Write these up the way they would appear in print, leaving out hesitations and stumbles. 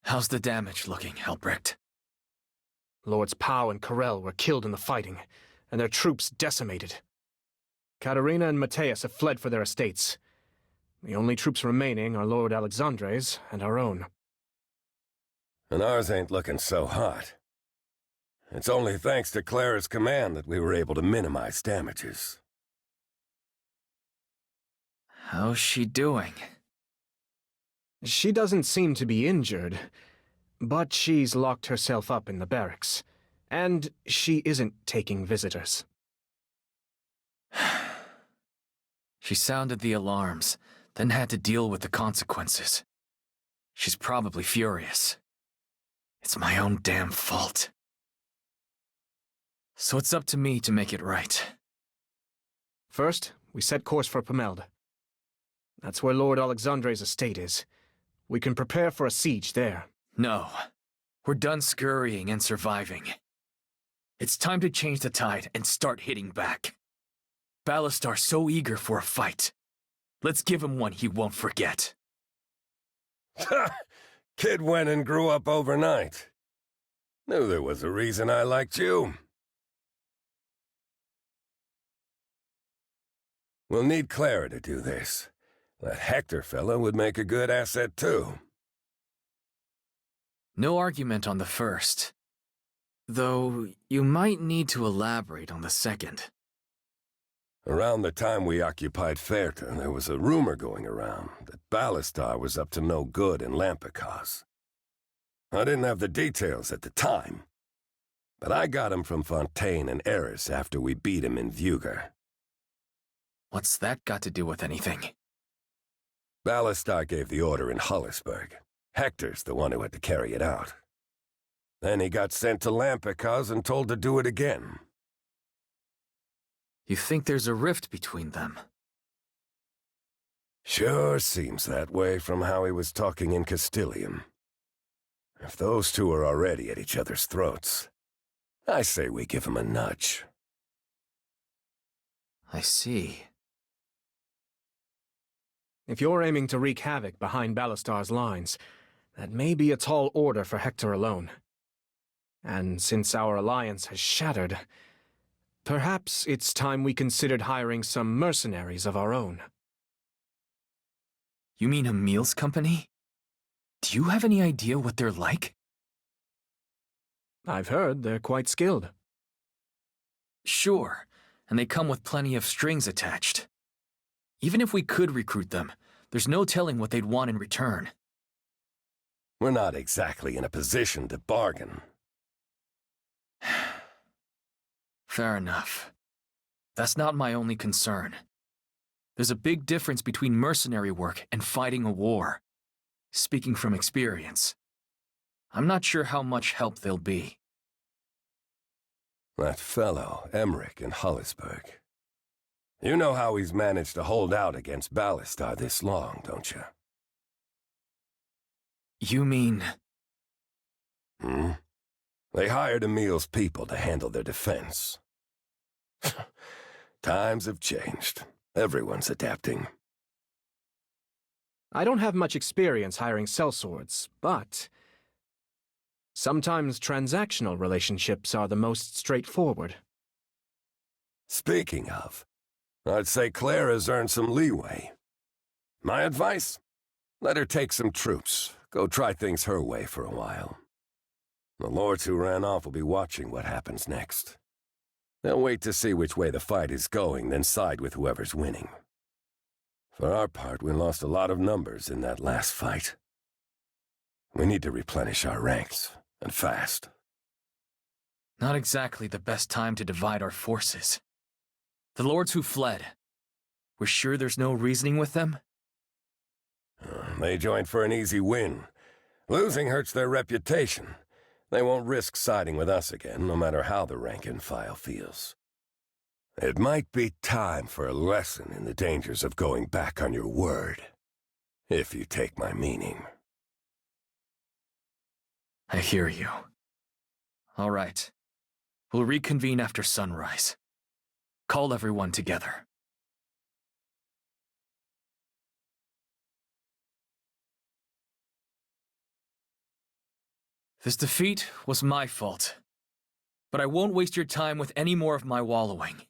How's the damage looking, Helbrecht? Lords Pau and Corel were killed in the fighting, and their troops decimated. Katerina and Matthias have fled for their estates. The only troops remaining are Lord Alexandre's and our own. And ours ain't looking so hot. It's only thanks to Clara's command that we were able to minimize damages. How's she doing? She doesn't seem to be injured, but she's locked herself up in the barracks, and she isn't taking visitors. She sounded the alarms, then had to deal with the consequences. She's probably furious. It's my own damn fault. So it's up to me to make it right. First, we set course for Pomeld. That's where Lord Alexandre's estate is. We can prepare for a siege there. No. We're done scurrying and surviving. It's time to change the tide and start hitting back. Ballastar's so eager for a fight. Let's give him one he won't forget. Kid went and grew up overnight. Knew there was a reason I liked you. We'll need Clara to do this. That Hector fella would make a good asset, too. No argument on the first. Though, you might need to elaborate on the second. Around the time we occupied Ferta, there was a rumor going around that Ballastar was up to no good in Lampicos. I didn't have the details at the time, but I got him from Fontaine and Eris after we beat him in Vuger. What's that got to do with anything? Ballastar gave the order in Hollisburg. Hector's the one who had to carry it out. Then he got sent to Lampicos and told to do it again. You think there's a rift between them? Sure seems that way from how he was talking in Castilian. If those two are already at each other's throats, I say we give him a nudge. I see. If you're aiming to wreak havoc behind Ballastar's lines, that may be a tall order for Hector alone. And since our alliance has shattered, perhaps it's time we considered hiring some mercenaries of our own. You mean Emil's company? Do you have any idea what they're like? I've heard they're quite skilled. Sure, and they come with plenty of strings attached. Even if we could recruit them, there's no telling what they'd want in return. We're not exactly in a position to bargain. Fair enough. That's not my only concern. There's a big difference between mercenary work and fighting a war. Speaking from experience, I'm not sure how much help they'll be. That fellow, Emmerich in Hollisburg. You know how he's managed to hold out against Ballastar this long, don't you? You mean... They hired Emil's people to handle their defense. Times have changed. Everyone's adapting. I don't have much experience hiring sellswords, but sometimes transactional relationships are the most straightforward. Speaking of, I'd say Clara's earned some leeway. My advice? Let her take some troops. Go try things her way for a while. The lords who ran off will be watching what happens next. They'll wait to see which way the fight is going, then side with whoever's winning. For our part, we lost a lot of numbers in that last fight. We need to replenish our ranks, and fast. Not exactly the best time to divide our forces. The lords who fled, we're sure there's no reasoning with them? They joined for an easy win. Losing hurts their reputation. They won't risk siding with us again, no matter how the rank-and-file feels. It might be time for a lesson in the dangers of going back on your word, if you take my meaning. I hear you. All right. We'll reconvene after sunrise. Call everyone together. This defeat was my fault. But I won't waste your time with any more of my wallowing.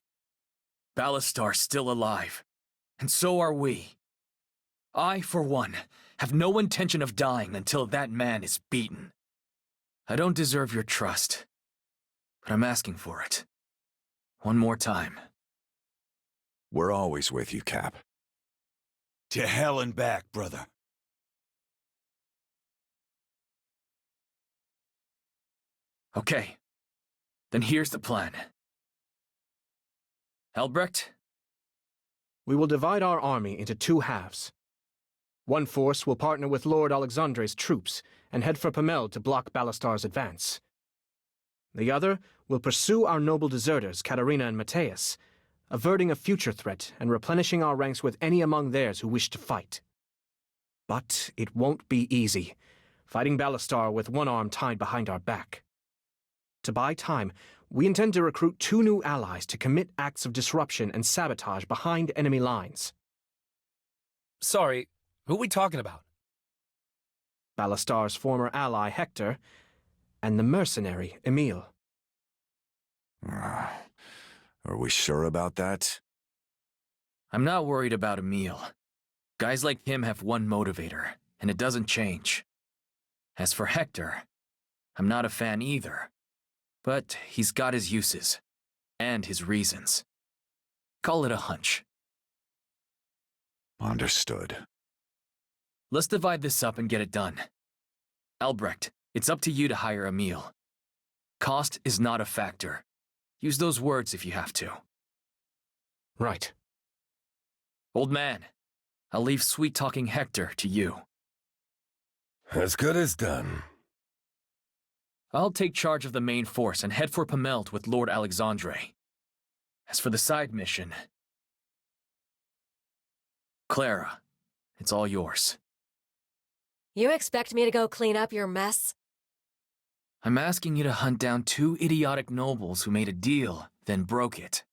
Ballastar's still alive, and so are we. I, for one, have no intention of dying until that man is beaten. I don't deserve your trust, but I'm asking for it. One more time. We're always with you, Cap. To hell and back, brother. Okay. Then here's the plan. Albrecht? We will divide our army into two halves. One force will partner with Lord Alexandre's troops and head for Pamel to block Ballastar's advance. The other will pursue our noble deserters, Katarina and Matthias, averting a future threat and replenishing our ranks with any among theirs who wish to fight. But it won't be easy, fighting Ballastar with one arm tied behind our back. To buy time, we intend to recruit 2 new allies to commit acts of disruption and sabotage behind enemy lines. Sorry, who are we talking about? Ballastar's former ally, Hector, and the mercenary, Emile. Are we sure about that? I'm not worried about Emile. Guys like him have one motivator, and it doesn't change. As for Hector, I'm not a fan either. But he's got his uses, and his reasons. Call it a hunch. Understood. Let's divide this up and get it done. Albrecht, it's up to you to hire Emile. Cost is not a factor. Use those words if you have to. Right. Old man, I'll leave sweet-talking Hector to you. As good as done. I'll take charge of the main force and head for Pamelt with Lord Alexandre. As for the side mission... Clara, it's all yours. You expect me to go clean up your mess? I'm asking you to hunt down 2 idiotic nobles who made a deal, then broke it.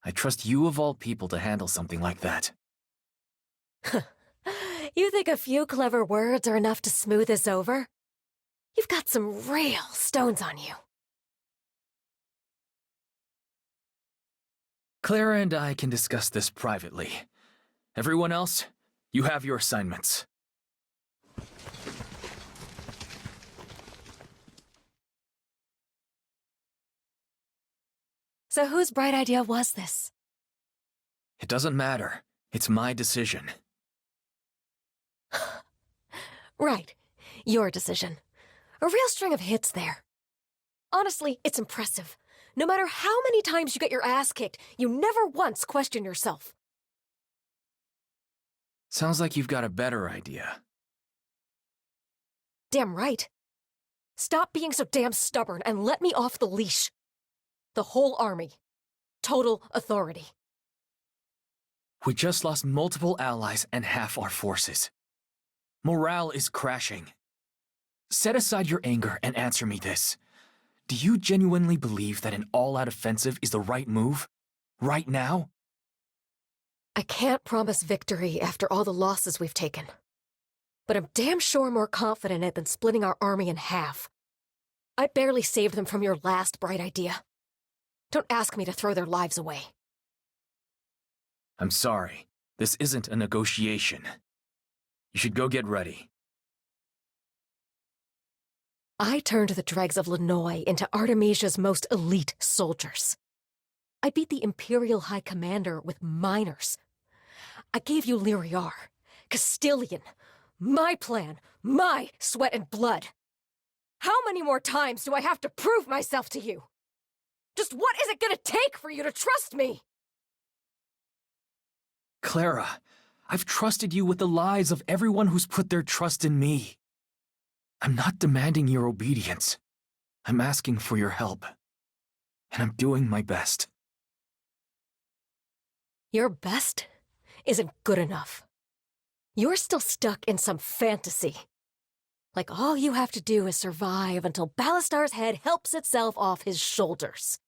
I trust you of all people to handle something like that. You think a few clever words are enough to smooth this over? You've got some real stones on you. Clara and I can discuss this privately. Everyone else, you have your assignments. So whose bright idea was this? It doesn't matter. It's my decision. Right. Your decision. A real string of hits there. Honestly, it's impressive. No matter how many times you get your ass kicked, you never once question yourself. Sounds like you've got a better idea. Damn right. Stop being so damn stubborn and let me off the leash. The whole army. Total authority. We just lost multiple allies and half our forces. Morale is crashing. Set aside your anger and answer me this. Do you genuinely believe that an all-out offensive is the right move? Right now? I can't promise victory after all the losses we've taken. But I'm damn sure more confident in it than splitting our army in half. I barely saved them from your last bright idea. Don't ask me to throw their lives away. I'm sorry. This isn't a negotiation. You should go get ready. I turned the dregs of Lenoy into Artemisia's most elite soldiers. I beat the Imperial High Commander with minors. I gave you Lyriar, Castilian, my plan, my sweat and blood. How many more times do I have to prove myself to you? Just what is it gonna take for you to trust me? Clara, I've trusted you with the lives of everyone who's put their trust in me. I'm not demanding your obedience. I'm asking for your help. And I'm doing my best. Your best isn't good enough. You're still stuck in some fantasy. Like all you have to do is survive until Ballastar's head helps itself off his shoulders.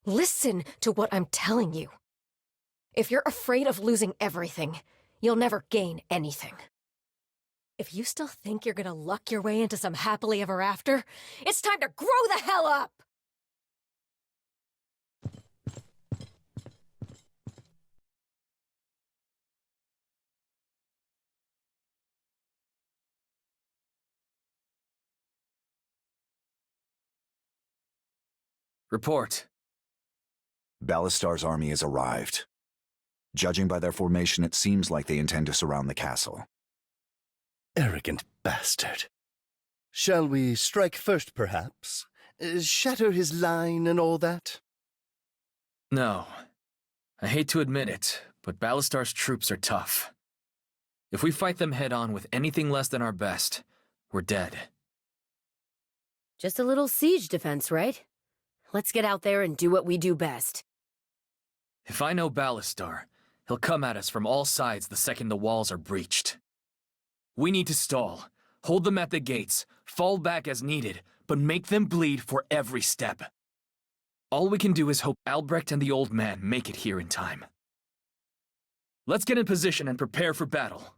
Listen to what I'm telling you. If you're afraid of losing everything, you'll never gain anything. If you still think you're gonna luck your way into some happily ever after, it's time to grow the hell up! Report. Ballastar's army has arrived. Judging by their formation, it seems like they intend to surround the castle. Arrogant bastard. Shall we strike first, perhaps? Shatter his line and all that? No. I hate to admit it, but Ballastar's troops are tough. If we fight them head-on with anything less than our best, we're dead. Just a little siege defense, right? Let's get out there and do what we do best. If I know Ballastar, he'll come at us from all sides the second the walls are breached. We need to stall, hold them at the gates, fall back as needed, but make them bleed for every step. All we can do is hope Albrecht and the old man make it here in time. Let's get in position and prepare for battle.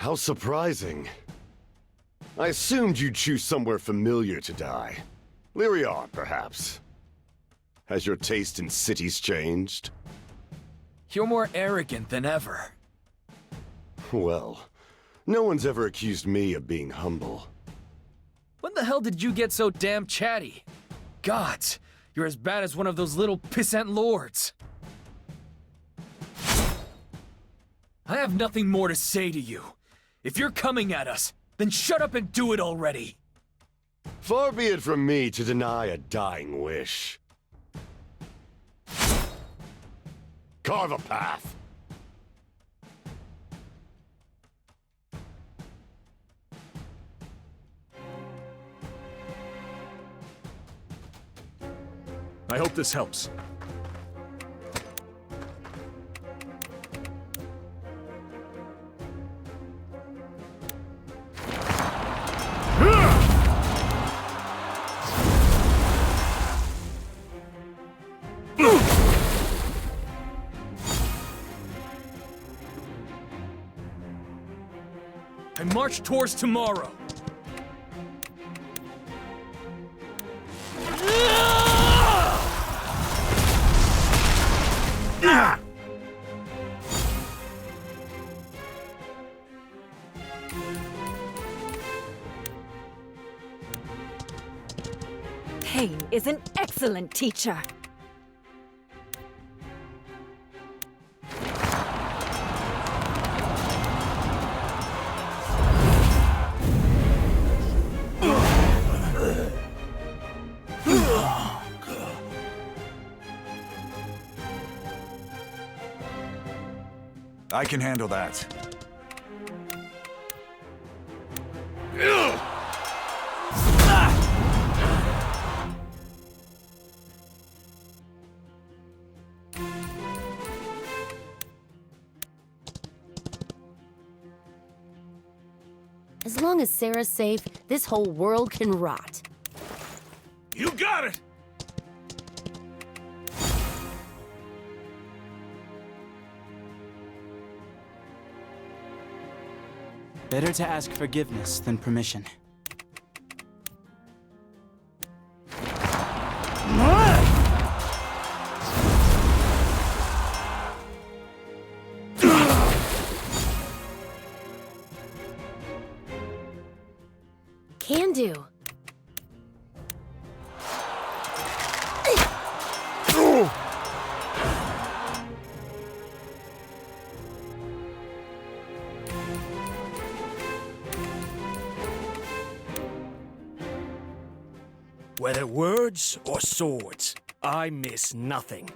How surprising. I assumed you'd choose somewhere familiar to die. Lyriar, perhaps. Has your taste in cities changed? You're more arrogant than ever. Well, no one's ever accused me of being humble. When the hell did you get so damn chatty? Gods, you're as bad as one of those little pissant lords. I have nothing more to say to you. If you're coming at us, then shut up and do it already. Far be it from me to deny a dying wish. Carve a path. I hope this helps. I march towards tomorrow. Pain is an excellent teacher. I can handle that. As long as Sarah's safe, this whole world can rot. You got it! Better to ask forgiveness than permission. Can do. Whether words or swords, I miss nothing.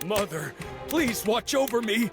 Mother, please watch over me.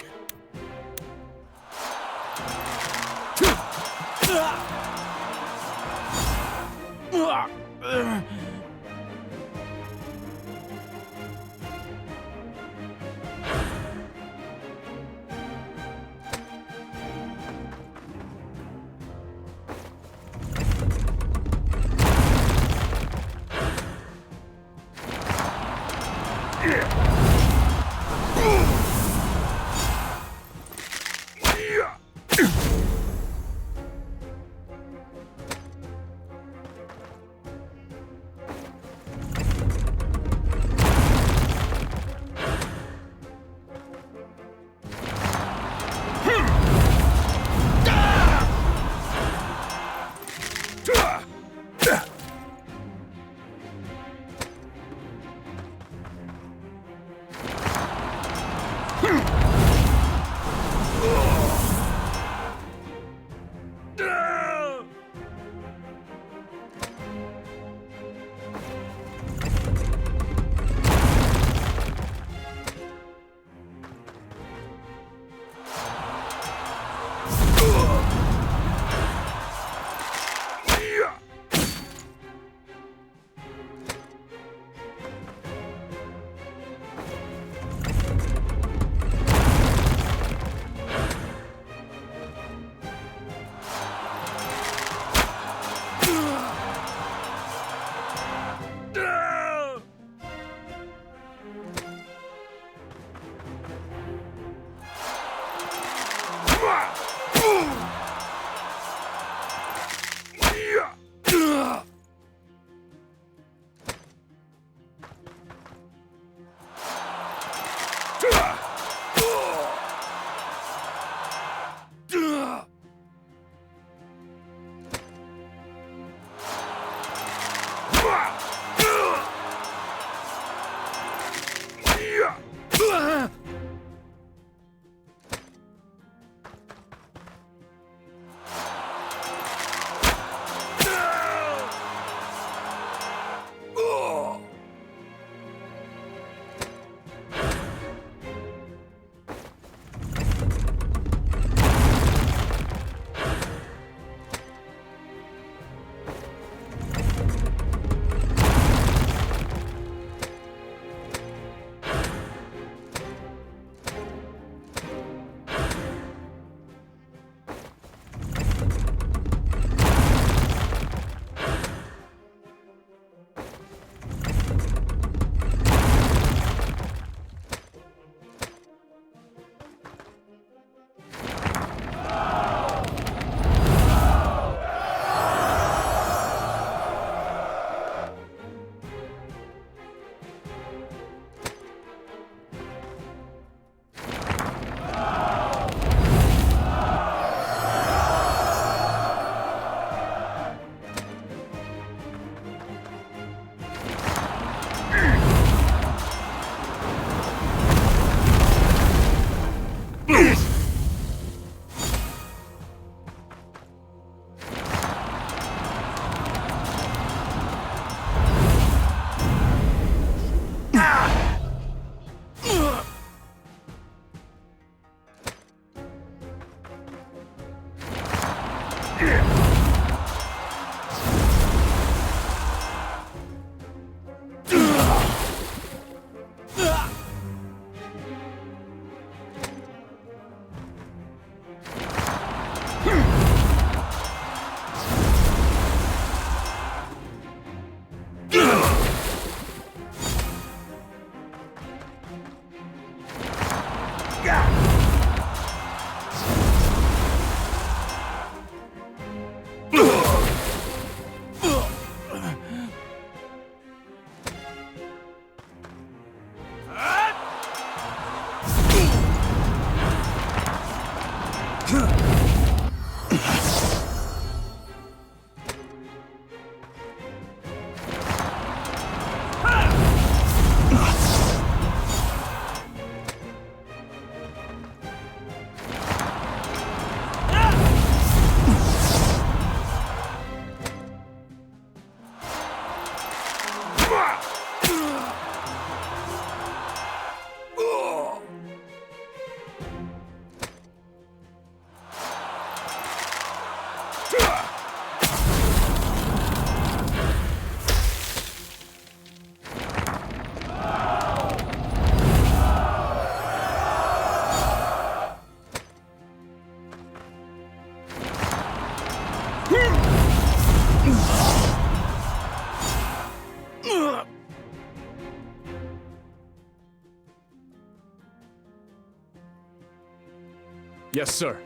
Yes, sir.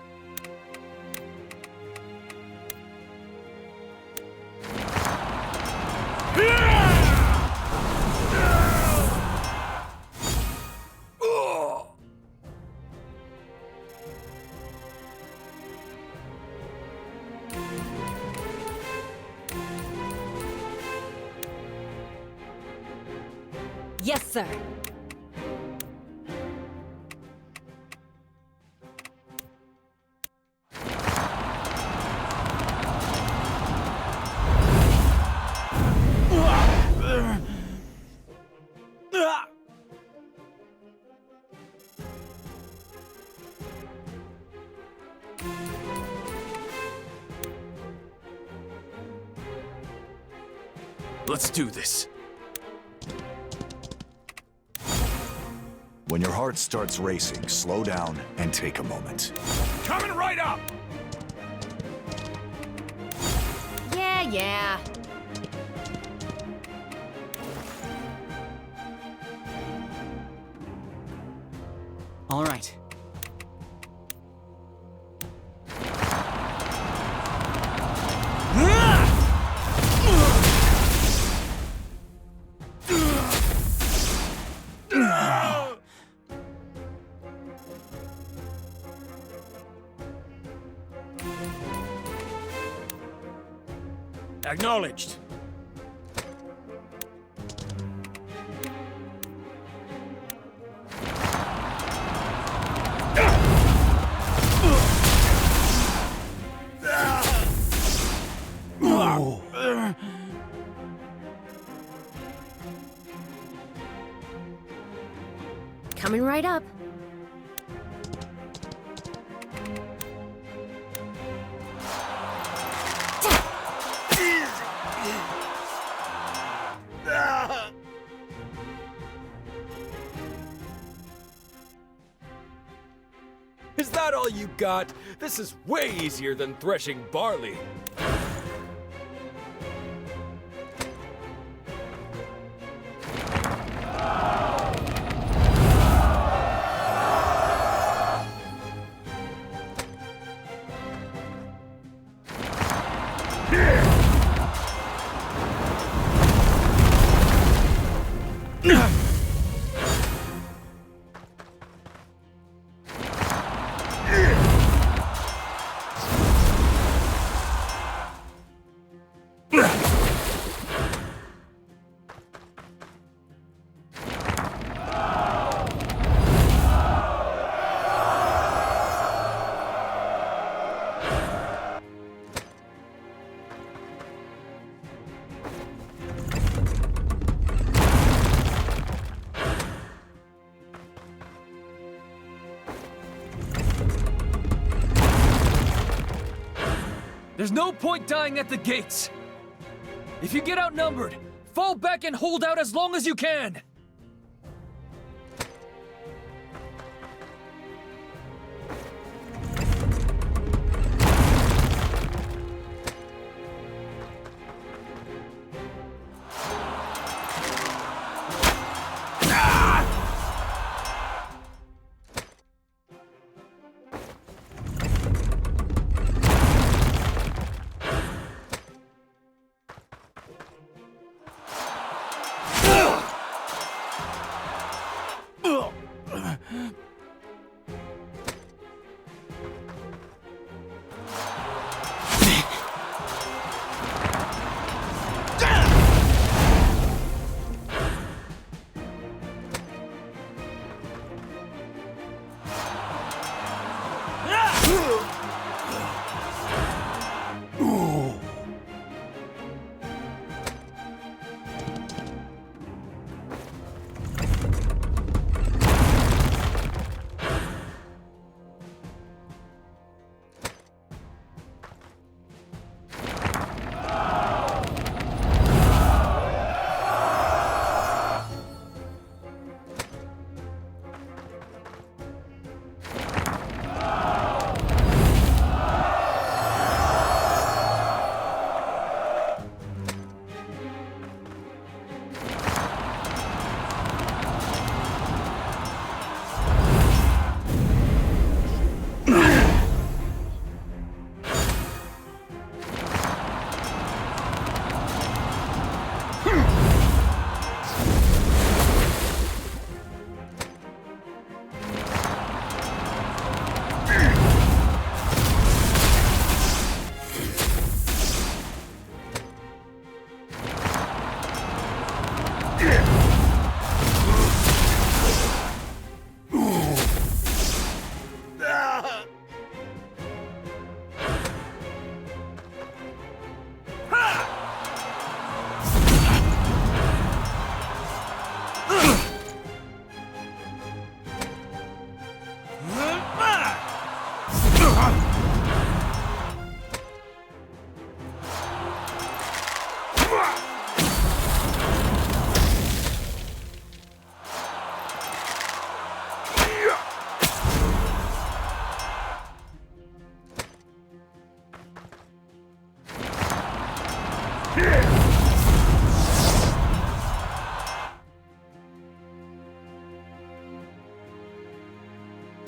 Yes, sir. Let's do this. When your heart starts racing, slow down and take a moment. Coming right up! Yeah. All right. Acknowledged. Coming right up. Is that all you got? This is way easier than threshing barley. There's no point dying at the gates. If you get outnumbered, fall back and hold out as long as you can.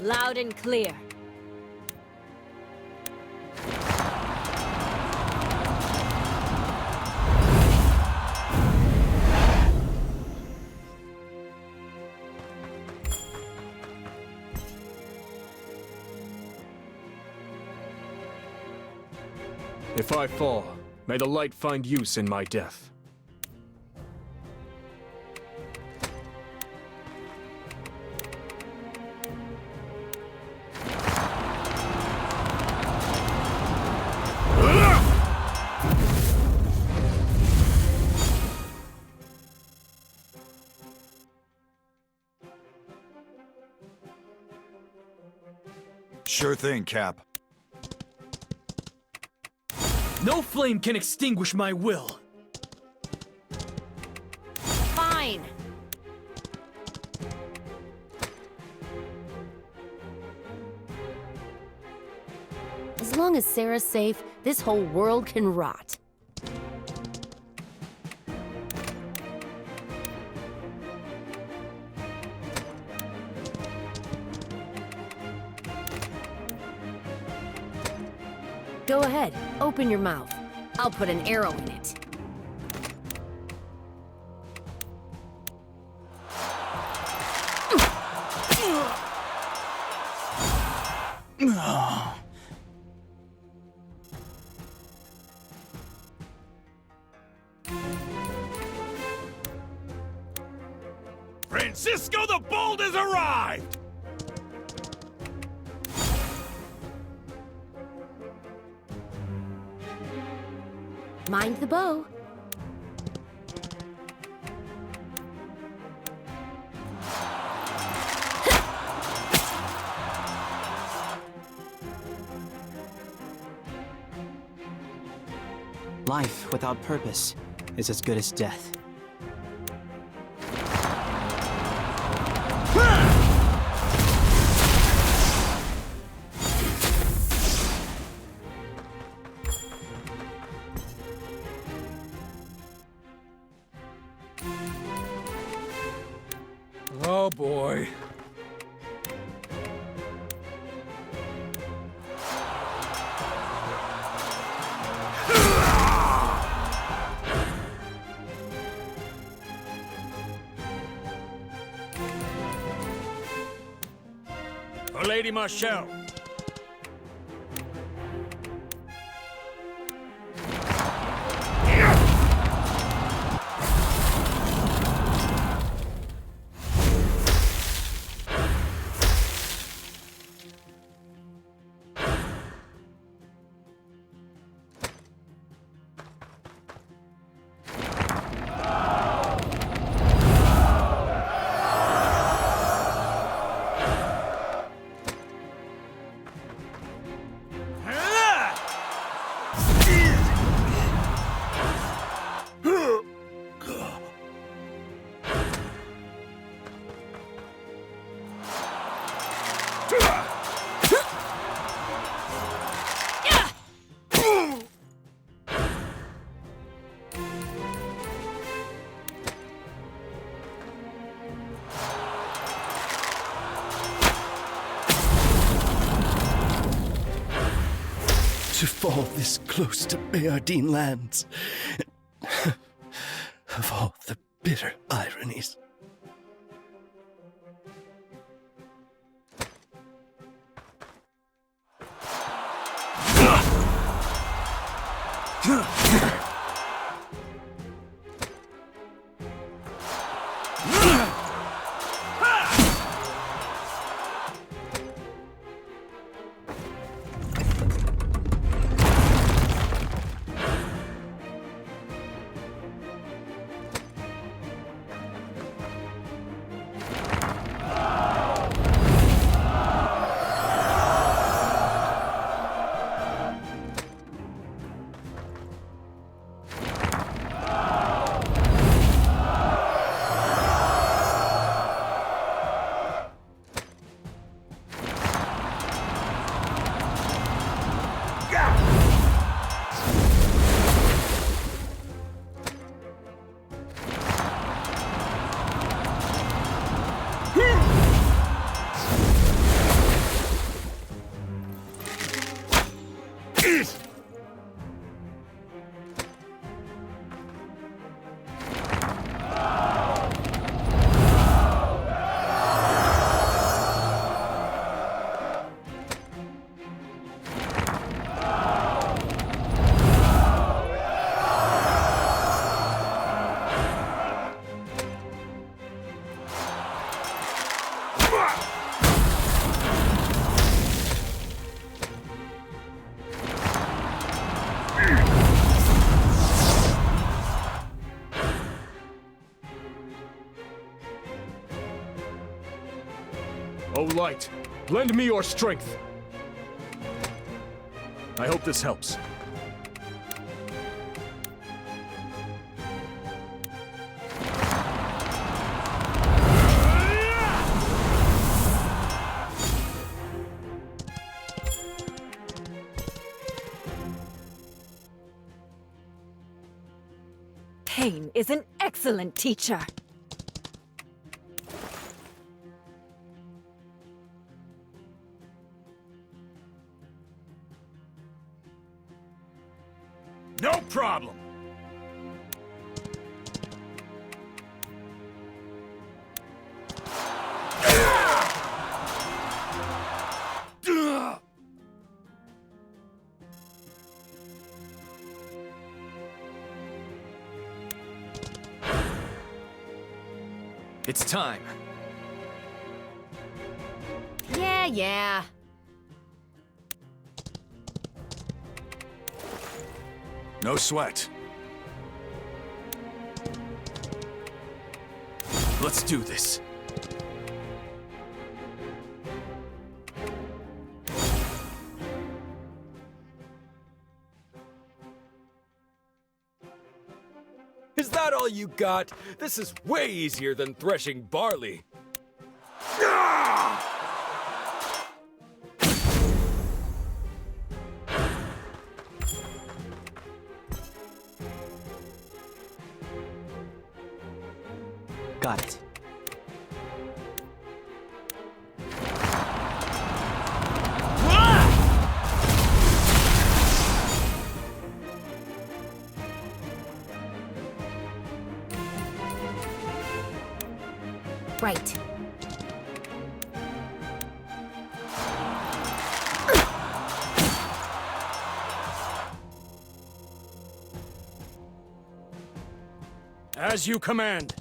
Loud and clear. If I fall, may the light find use in my death. Sure thing, Cap. No flame can extinguish my will. Fine. As long as Sarah's safe, this whole world can rot. Go ahead, open your mouth. I'll put an arrow in it. Francisco the Bold has arrived! Mind the bow. Life without purpose is as good as death. Oh boy. For Lady Marshall. To fall this close to Bayardine lands. Of all the bitter ironies. O Light, lend me your strength. I hope this helps. Pain is an excellent teacher. No problem. It's time. Yeah. No sweat. Let's do this. Is that all you got? This is way easier than threshing barley. Got it. Right. As you command.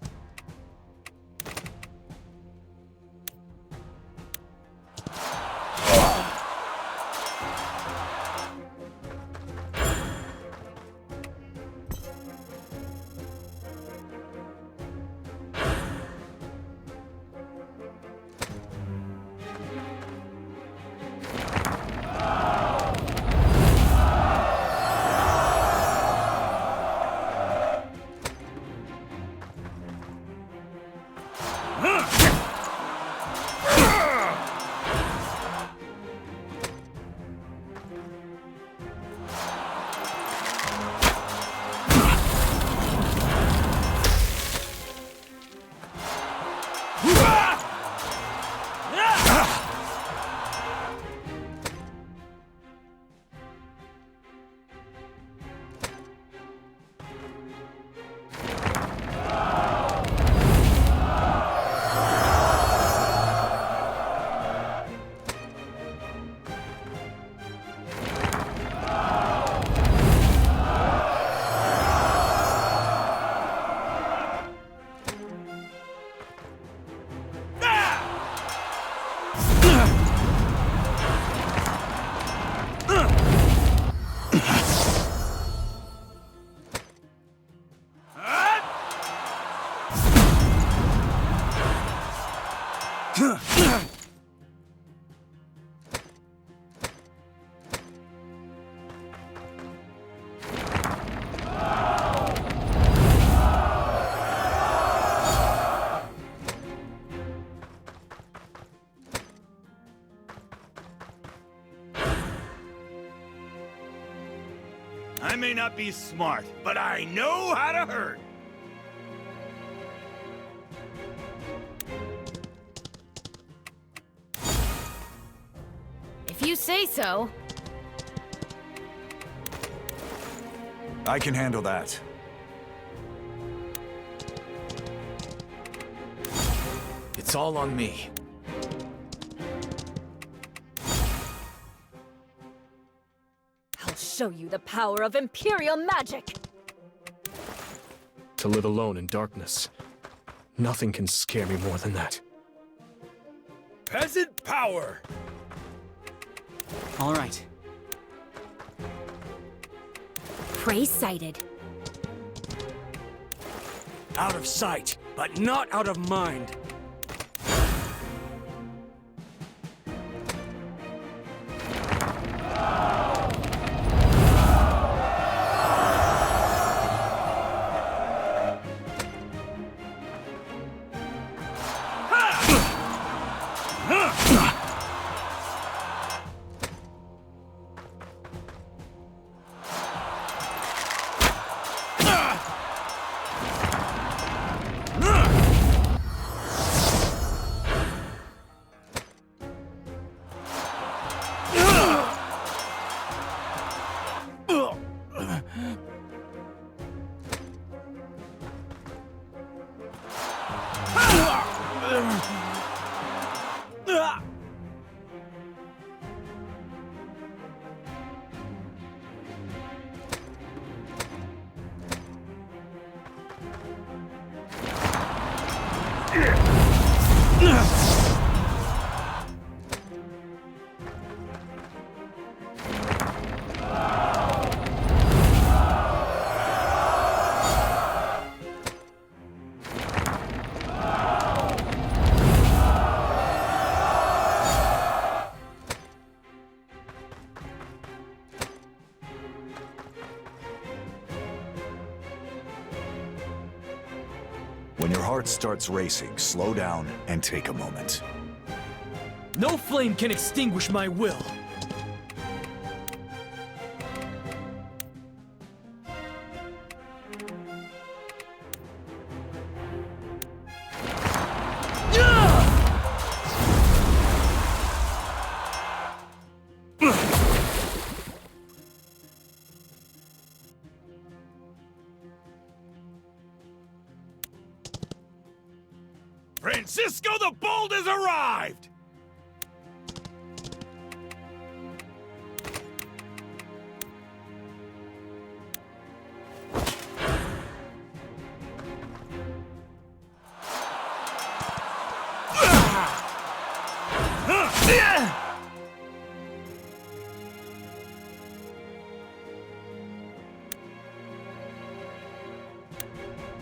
I may not be smart, but I know how to hurt. If you say so. I can handle that. It's all on me. I'll show you the power of Imperial magic! To live alone in darkness. Nothing can scare me more than that. Peasant power! All right. Prey sighted. Out of sight, but not out of mind. When your heart starts racing, slow down and take a moment. No flame can extinguish my will. Francisco the Bold has arrived!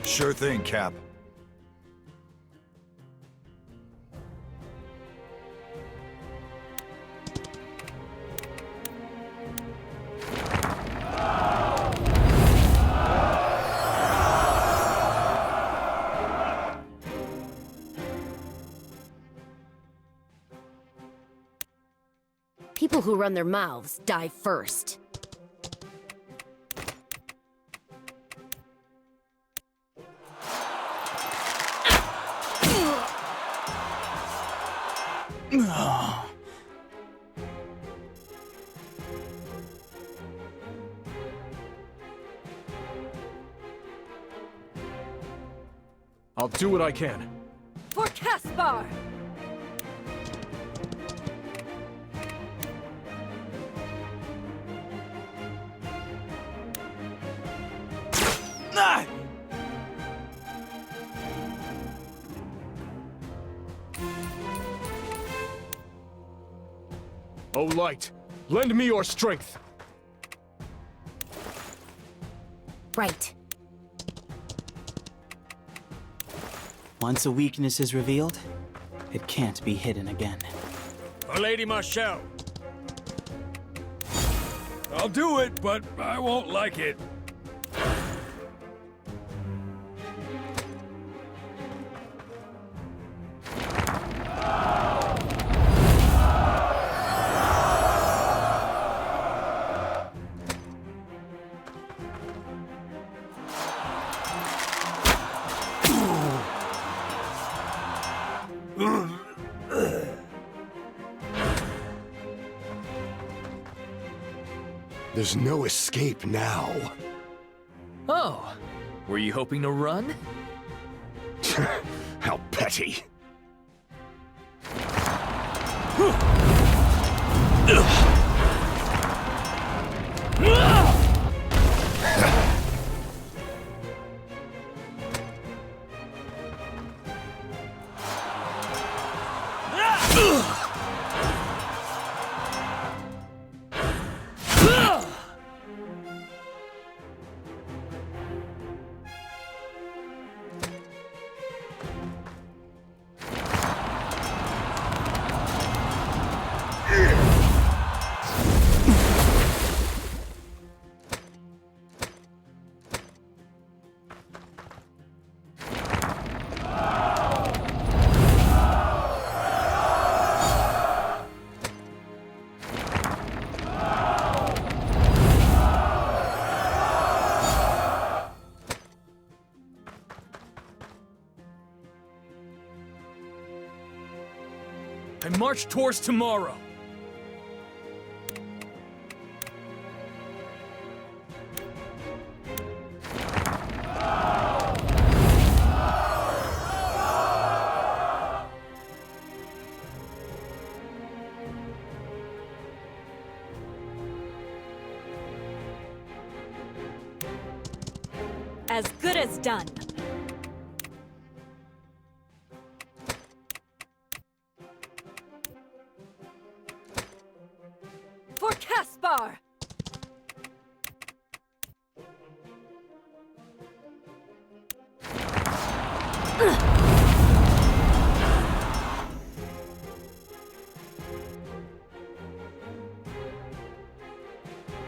Sure thing, Cap. People who run their mouths die first. I'll do what I can. For Caspar! Oh, Light, lend me your strength. Right. Once a weakness is revealed, it can't be hidden again. For Lady Marshall. I'll do it, but I won't like it. There's no escape now. Oh, were you hoping to run? How petty. I march towards tomorrow. As good as done. For Caspar!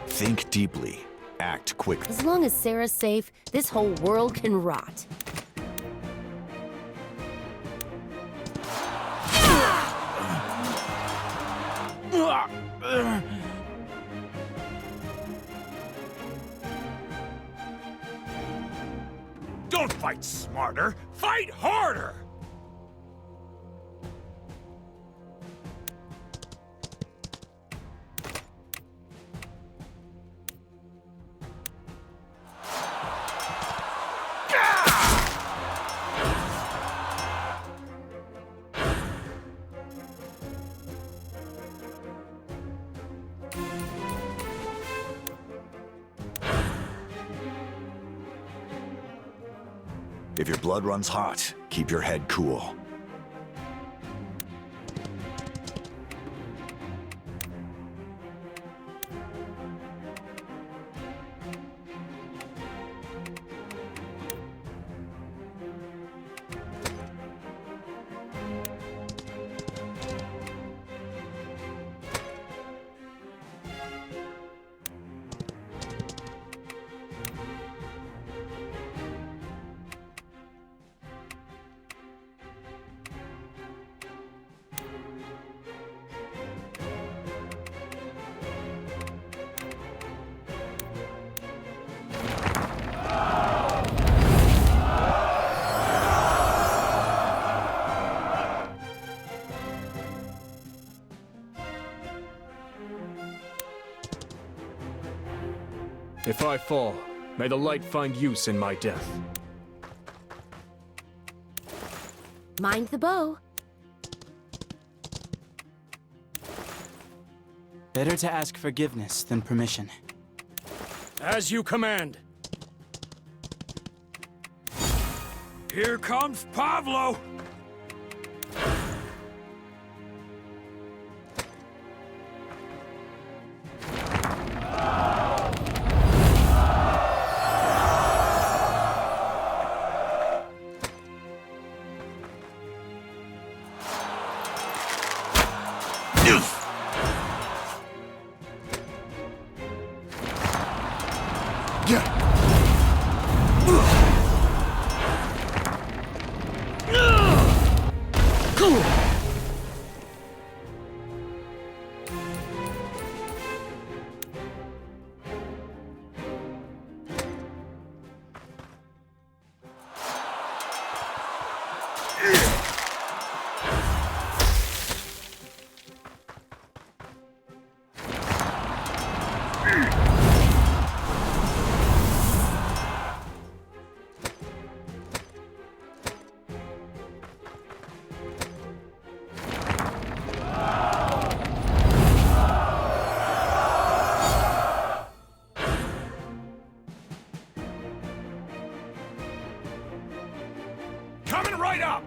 Think deeply. Act quickly. As long as Sarah's safe, this whole world can rot. Don't fight smarter, fight harder! If your blood runs hot, keep your head cool. If I fall, may the light find use in my death. Mind the bow. Better to ask forgiveness than permission. As you command. Here comes Pavlo! Coming right up!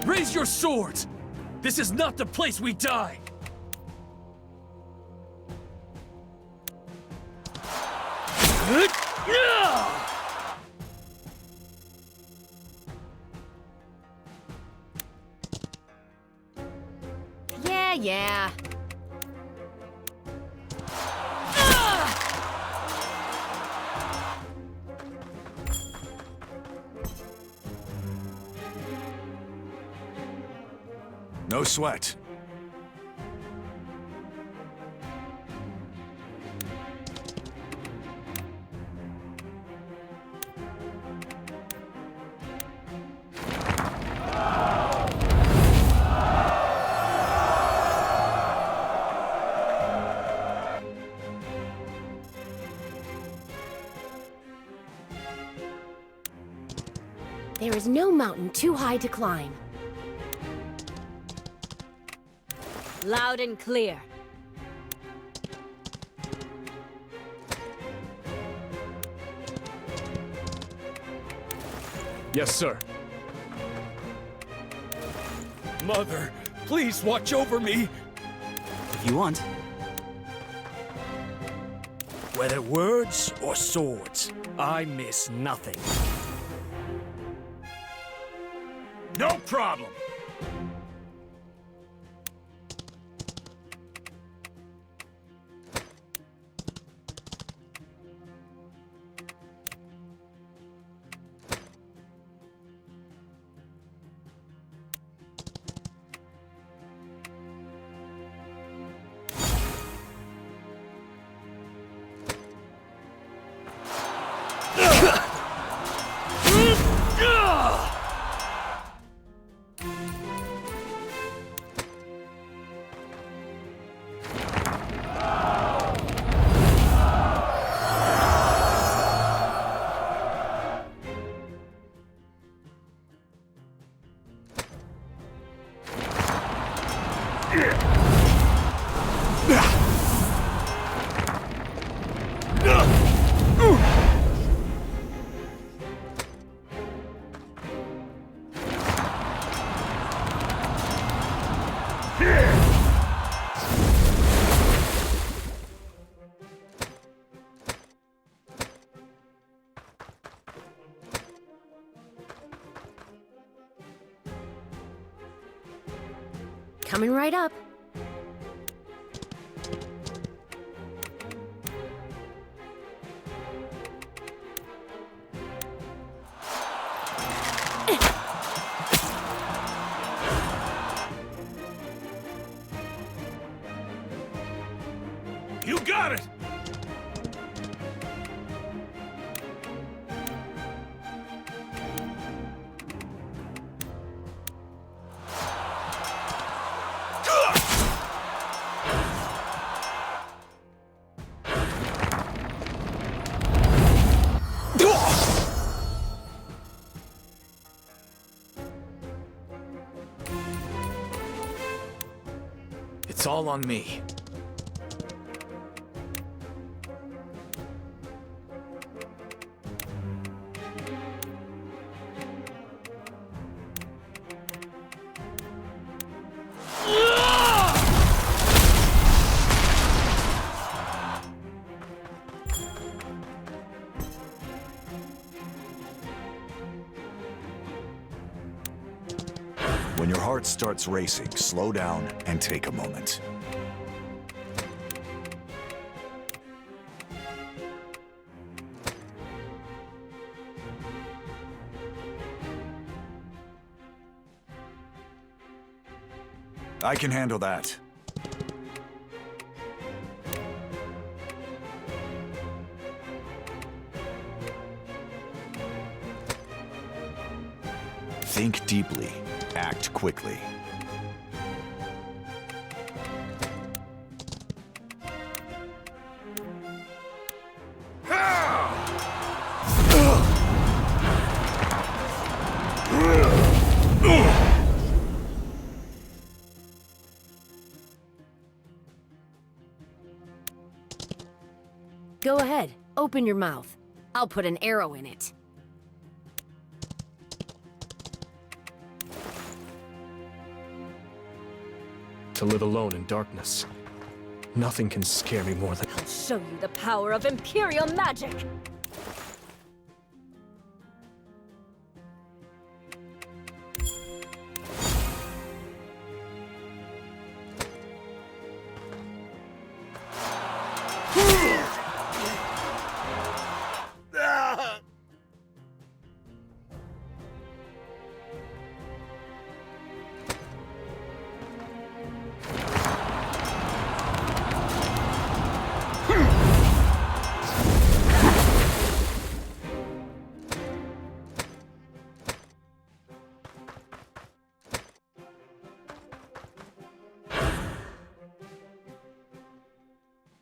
Raise your swords! This is not the place we die! Yeah. No sweat. There is no mountain too high to climb. Loud and clear. Yes, sir. Mother, please watch over me. If you want. Whether words or swords, I miss nothing. No problem! Coming right up. You got it! It's all on me. When your heart starts racing, slow down and take a moment. I can handle that. Think deeply. Act quickly. Go ahead, open your mouth. I'll put an arrow in it. To live alone in darkness. Nothing can scare me more than... I'll show you the power of Imperial magic!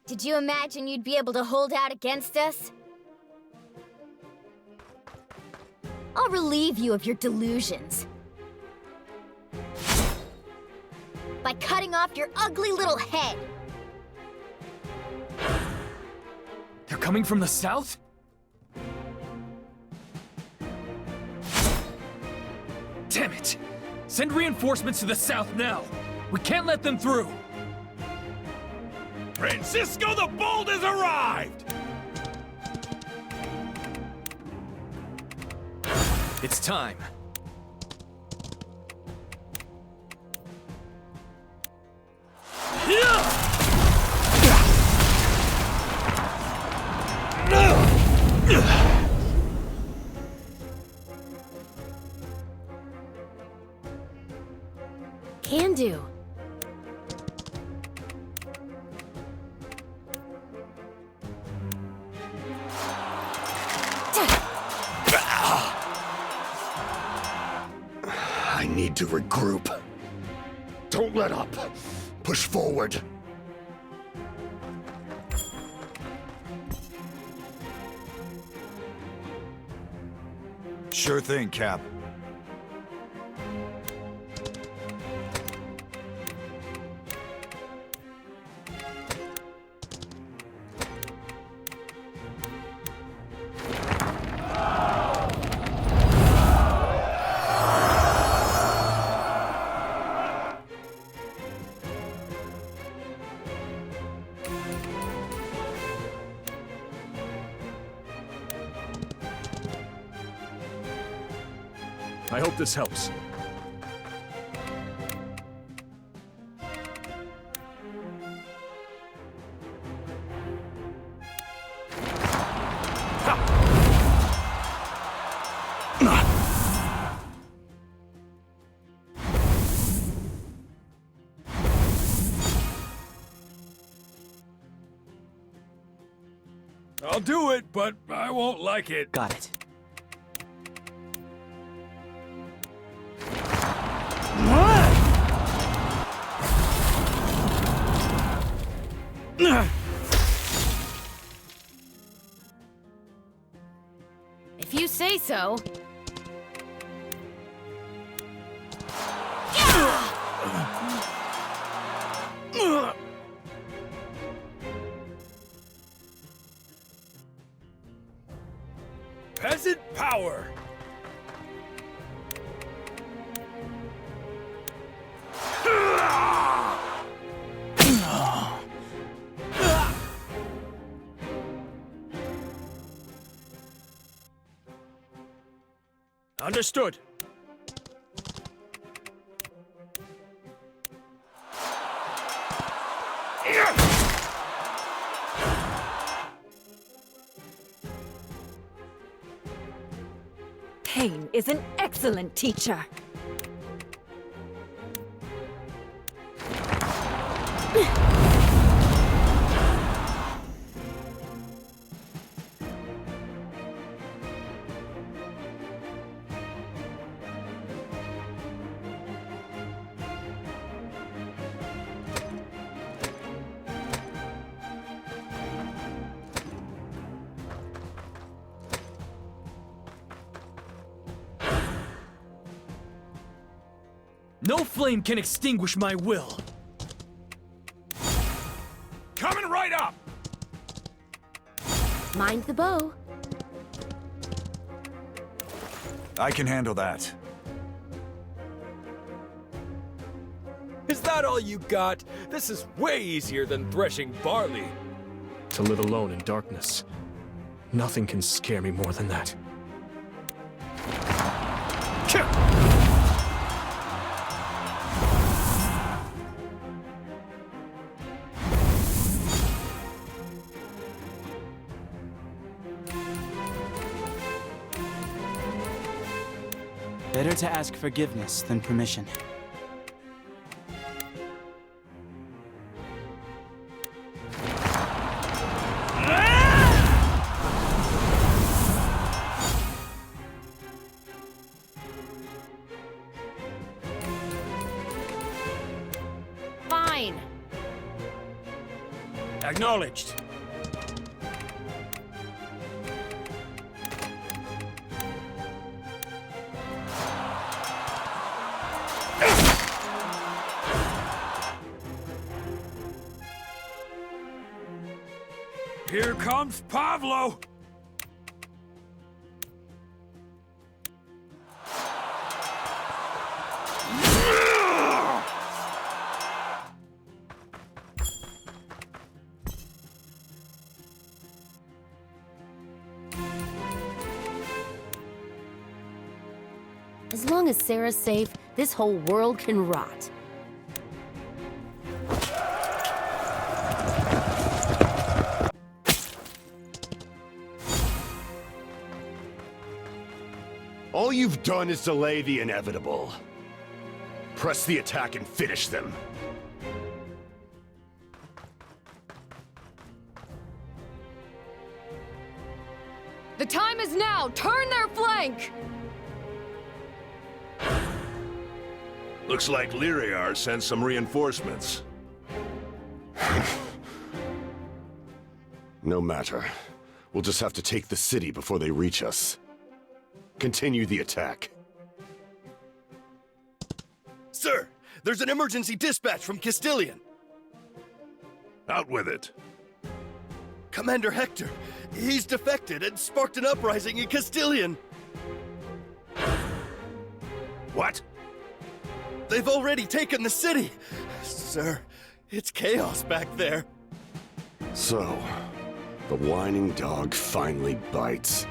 Did you imagine you'd be able to hold out against us? I'll relieve you of your delusions. By cutting off your ugly little head. They're coming from the south? Damn it! Send reinforcements to the south now! We can't let them through! Francisco the Bold has arrived! It's time. Can do. I need to regroup. Don't let up. Push forward. Sure thing, Cap. I hope this helps. I'll do it, but I won't like it. Got it. If you say so. Peasant power! Understood. Pain is an excellent teacher. No flame can extinguish my will. Coming right up! Mind the bow. I can handle that. Is that all you got? This is way easier than threshing barley. To live alone in darkness. Nothing can scare me more than that. Better to ask forgiveness than permission. Fine. Acknowledged. Here comes Pavlo! As long as Sarah's safe, this whole world can rot. All you've done is delay the inevitable. Press the attack and finish them. The time is now! Turn their flank! Looks like Lyriar sent some reinforcements. No matter. We'll just have to take the city before they reach us. Continue the attack. Sir, there's an emergency dispatch from Castilian. Out with it. Commander Hector, he's defected and sparked an uprising in Castilian. What? They've already taken the city. Sir, it's chaos back there. So, the whining dog finally bites.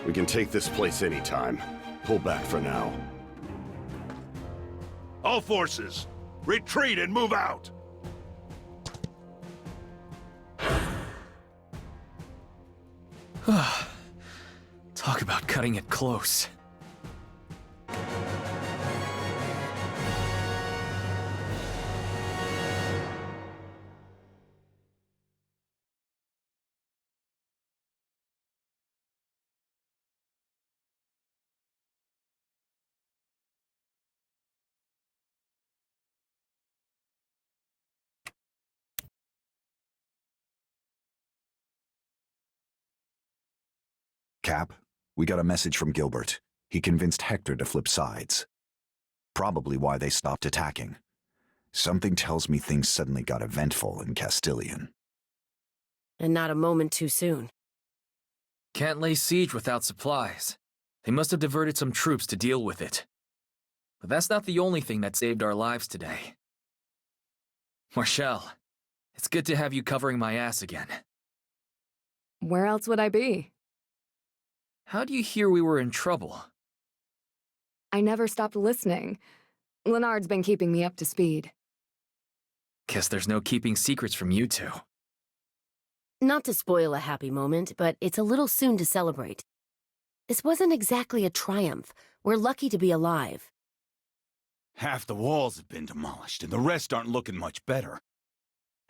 We can take this place anytime. Pull back for now. All forces, retreat and move out! Talk about cutting it close. Cap, we got a message from Gilbert. He convinced Hector to flip sides. Probably why they stopped attacking. Something tells me things suddenly got eventful in Castilian. And not a moment too soon. Can't lay siege without supplies. They must have diverted some troops to deal with it. But that's not the only thing that saved our lives today. Marshall, it's good to have you covering my ass again. Where else would I be? How do you hear we were in trouble? I never stopped listening. Leonard's been keeping me up to speed. Guess there's no keeping secrets from you two. Not to spoil a happy moment, but it's a little soon to celebrate. This wasn't exactly a triumph. We're lucky to be alive. Half the walls have been demolished, and the rest aren't looking much better.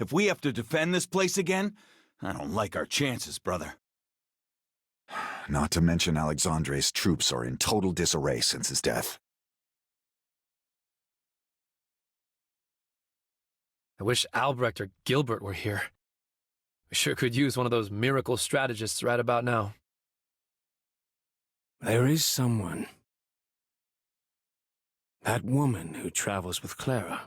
If we have to defend this place again, I don't like our chances, brother. Not to mention Alexandre's troops are in total disarray since his death. I wish Albrecht or Gilbert were here. We sure could use one of those miracle strategists right about now. There is someone. That woman who travels with Clara.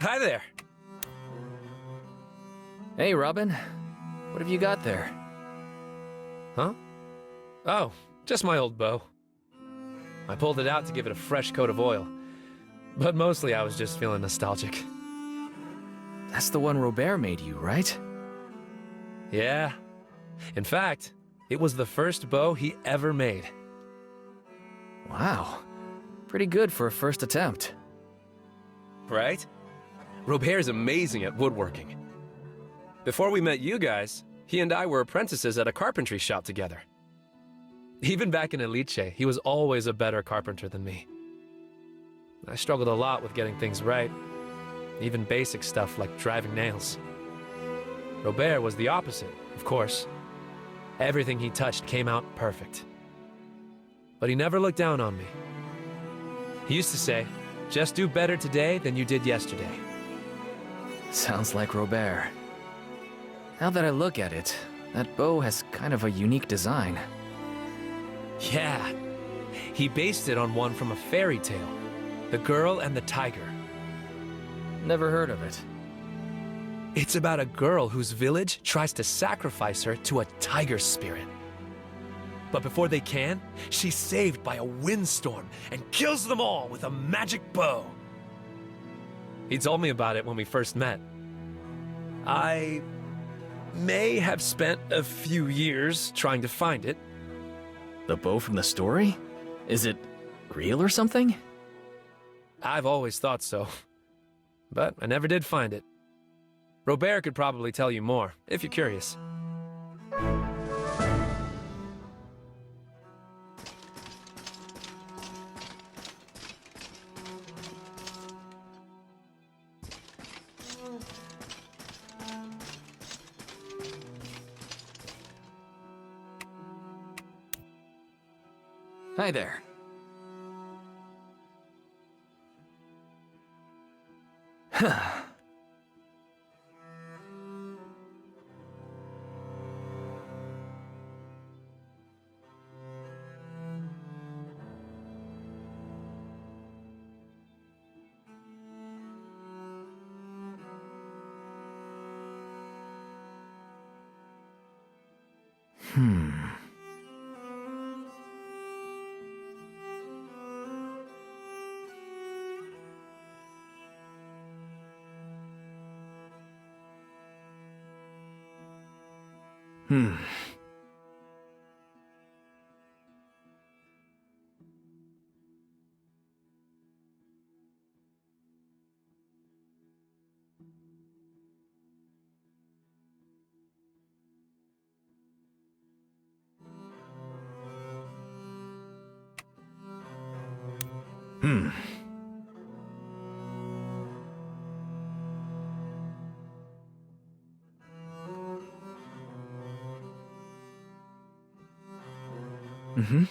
Hi there. Hey, Robin. What have you got there? Huh? Oh, just my old bow. I pulled it out to give it a fresh coat of oil. But mostly I was just feeling nostalgic. That's the one Robert made you, right? Yeah. In fact, it was the first bow he ever made. Wow. Pretty good for a first attempt. Right? Robert's amazing at woodworking. Before we met you guys, he and I were apprentices at a carpentry shop together. Even back in Elite, he was always a better carpenter than me. I struggled a lot with getting things right, even basic stuff like driving nails. Robert was the opposite, of course. Everything he touched came out perfect. But he never looked down on me. He used to say, just do better today than you did yesterday. Sounds like Robert. Now that I look at it, that bow has kind of a unique design. Yeah. He based it on one from a fairy tale, The Girl and the Tiger. Never heard of it. It's about a girl whose village tries to sacrifice her to a tiger spirit. But before they can, she's saved by a windstorm and kills them all with a magic bow. He told me about it when we first met. I may have spent a few years trying to find it. The bow from the story? Is it real or something? I've always thought so. But I never did find it. Robert could probably tell you more, if you're curious. Hi there. Huh. Mm-hmm.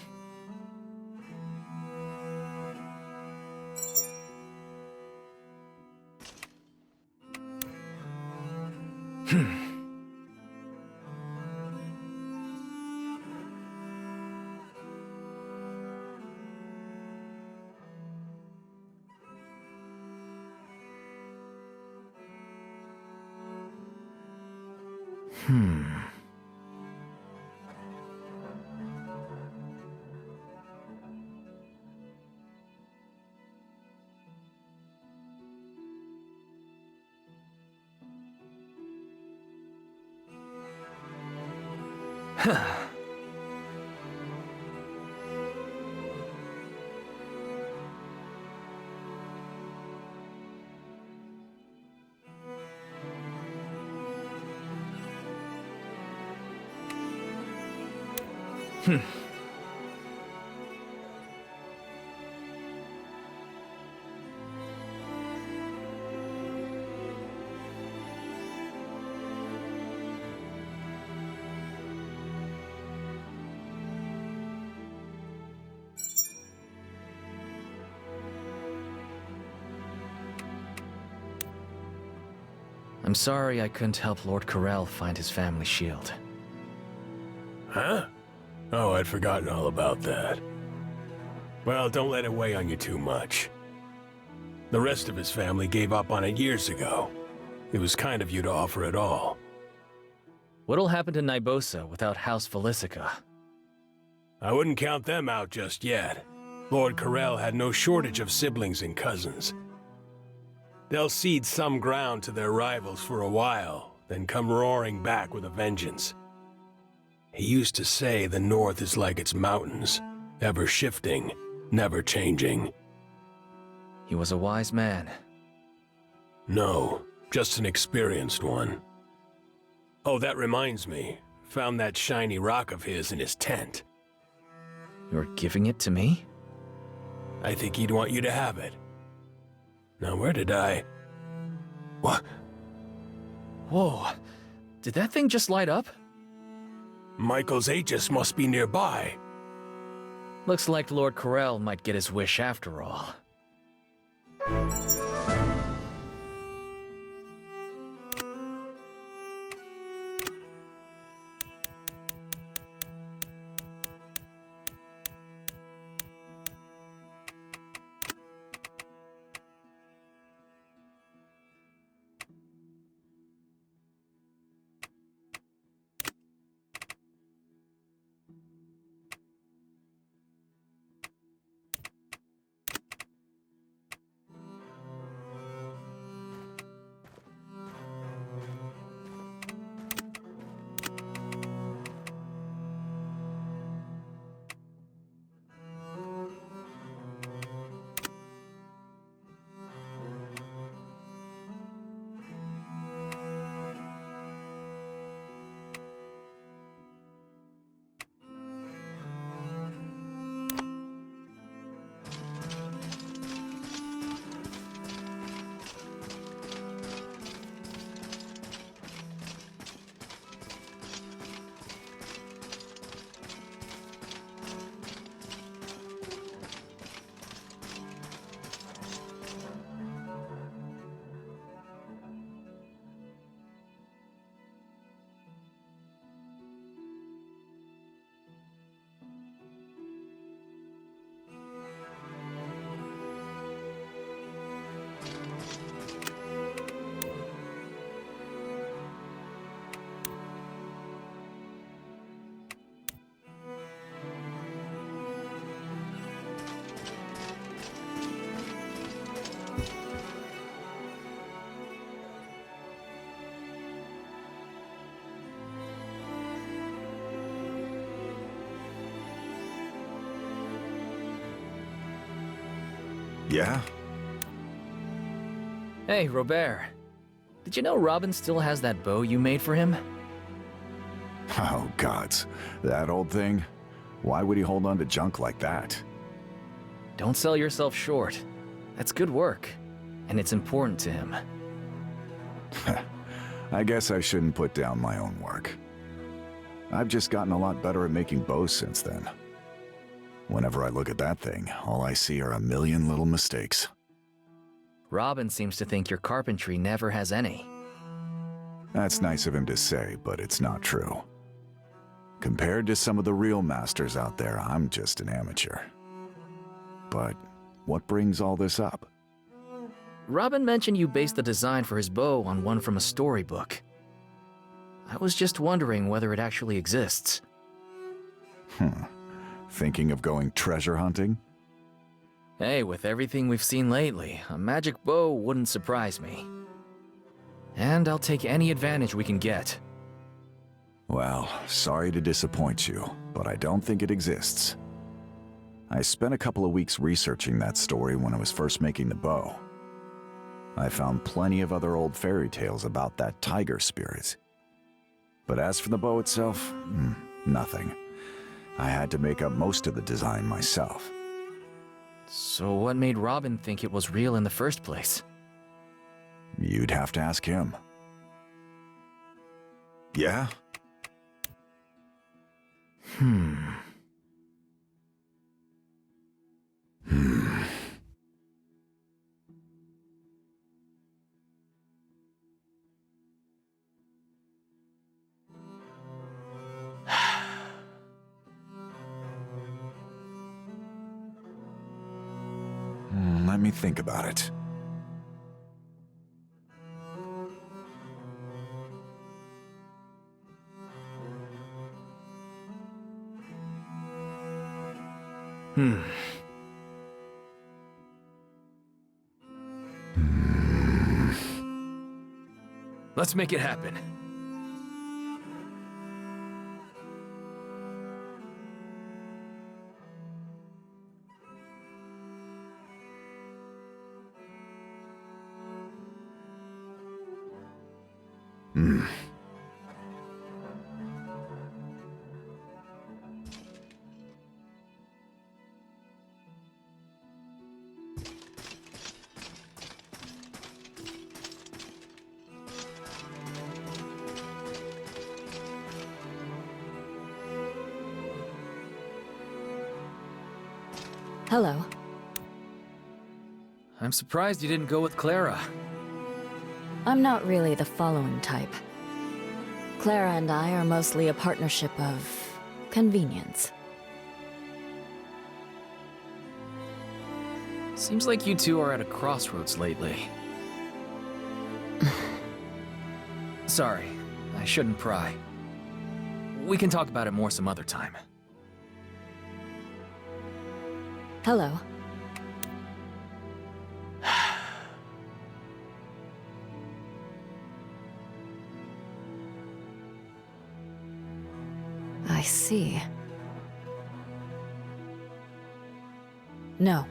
I'm sorry I couldn't help Lord Corel find his family shield. Huh? Oh, I'd forgotten all about that. Well, don't let it weigh on you too much. The rest of his family gave up on it years ago. It was kind of you to offer it all. What'll happen to Nybosa without House Felicica? I wouldn't count them out just yet. Lord Corel had no shortage of siblings and cousins. They'll cede some ground to their rivals for a while, then come roaring back with a vengeance. He used to say the North is like its mountains, ever shifting, never changing. He was a wise man. No, just an experienced one. Oh, that reminds me. Found that shiny rock of his in his tent. You're giving it to me? I think he'd want you to have it. Now, where did I... What? Whoa. Did that thing just light up? Michael's Aegis must be nearby. Looks like Lord Corel might get his wish after all. Yeah? Hey, Robert. Did you know Robin still has that bow you made for him? Oh, gods. That old thing? Why would he hold on to junk like that? Don't sell yourself short. That's good work, and it's important to him. I guess I shouldn't put down my own work. I've just gotten a lot better at making bows since then. Whenever I look at that thing, all I see are a million little mistakes. Robin seems to think your carpentry never has any. That's nice of him to say, but it's not true. Compared to some of the real masters out there, I'm just an amateur. But what brings all this up? Robin mentioned you based the design for his bow on one from a storybook. I was just wondering whether it actually exists. Thinking of going treasure hunting? Hey, with everything we've seen lately, a magic bow wouldn't surprise me. And I'll take any advantage we can get. Well, sorry to disappoint you, but I don't think it exists. I spent a couple of weeks researching that story when I was first making the bow. I found plenty of other old fairy tales about that tiger spirit. But as for the bow itself, nothing. I had to make up most of the design myself. So what made Robin think it was real in the first place? You'd have to ask him. Yeah? Let me think about it. Let's make it happen. Hello. I'm surprised you didn't go with Clara. I'm not really the following type. Clara and I are mostly a partnership of convenience. Seems like you two are at a crossroads lately. Sorry, I shouldn't pry. We can talk about it more some other time. Hello. I see. No.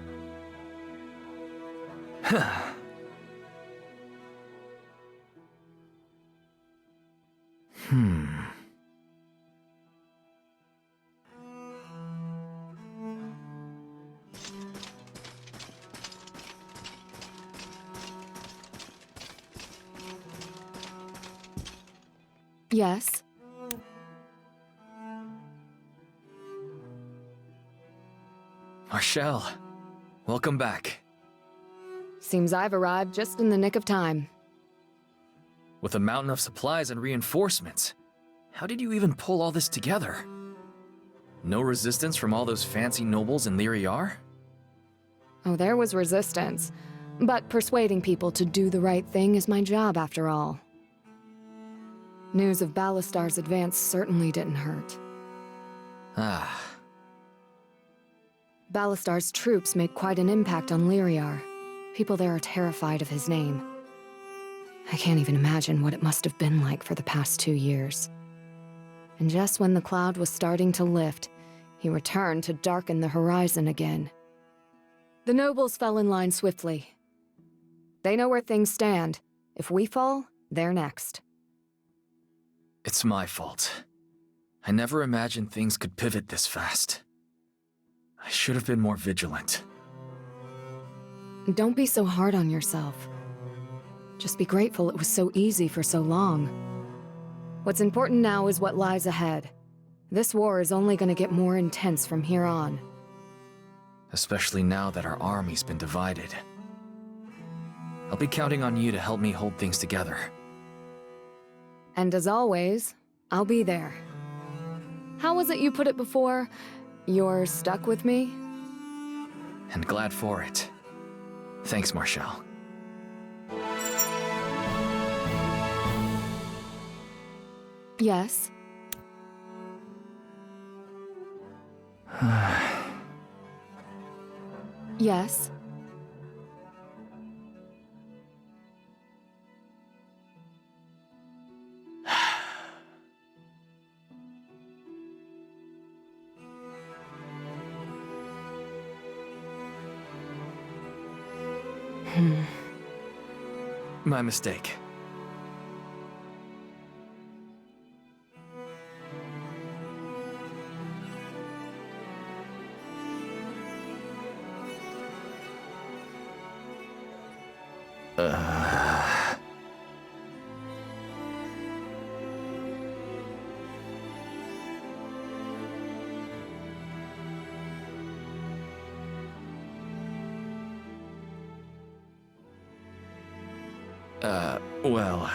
Yes? Marshall, welcome back. Seems I've arrived just in the nick of time. With a mountain of supplies and reinforcements, how did you even pull all this together? No resistance from all those fancy nobles in Lyriar? Oh, there was resistance. But persuading people to do the right thing is my job, after all. News of Ballastar's advance certainly didn't hurt. Ah. Ballastar's troops made quite an impact on Lyriar. People there are terrified of his name. I can't even imagine what it must have been like for the past 2 years. And just when the cloud was starting to lift, he returned to darken the horizon again. The nobles fell in line swiftly. They know where things stand. If we fall, they're next. It's my fault. I never imagined things could pivot this fast. I should have been more vigilant. Don't be so hard on yourself. Just be grateful it was so easy for so long. What's important now is what lies ahead. This war is only going to get more intense from here on. Especially now that our army's been divided. I'll be counting on you to help me hold things together. And as always, I'll be there. How was it you put it before? You're stuck with me? And glad for it. Thanks, Marshall. Yes? Yes? My mistake. Well...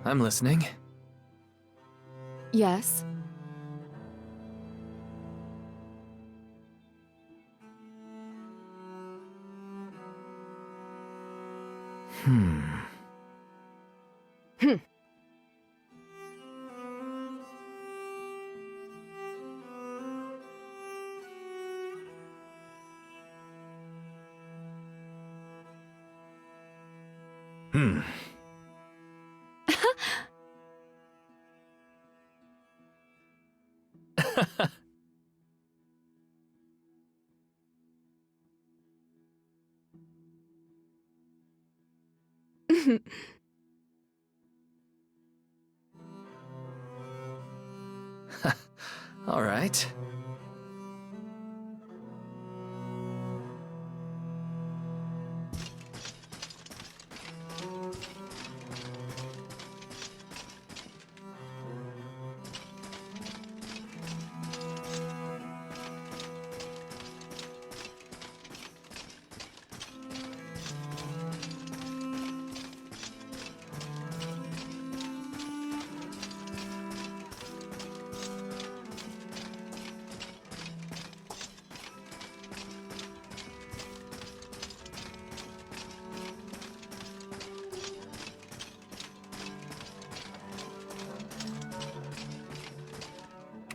I'm listening. Yes? Hmm. Hmm. All right.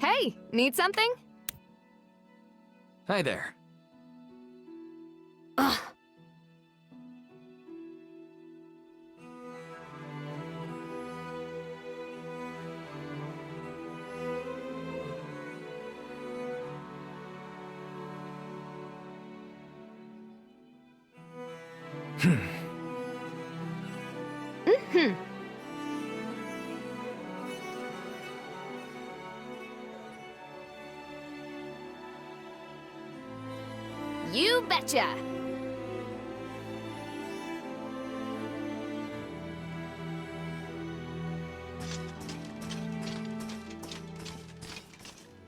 Hey, need something? Hi there. Ugh. Mm-hmm. You betcha!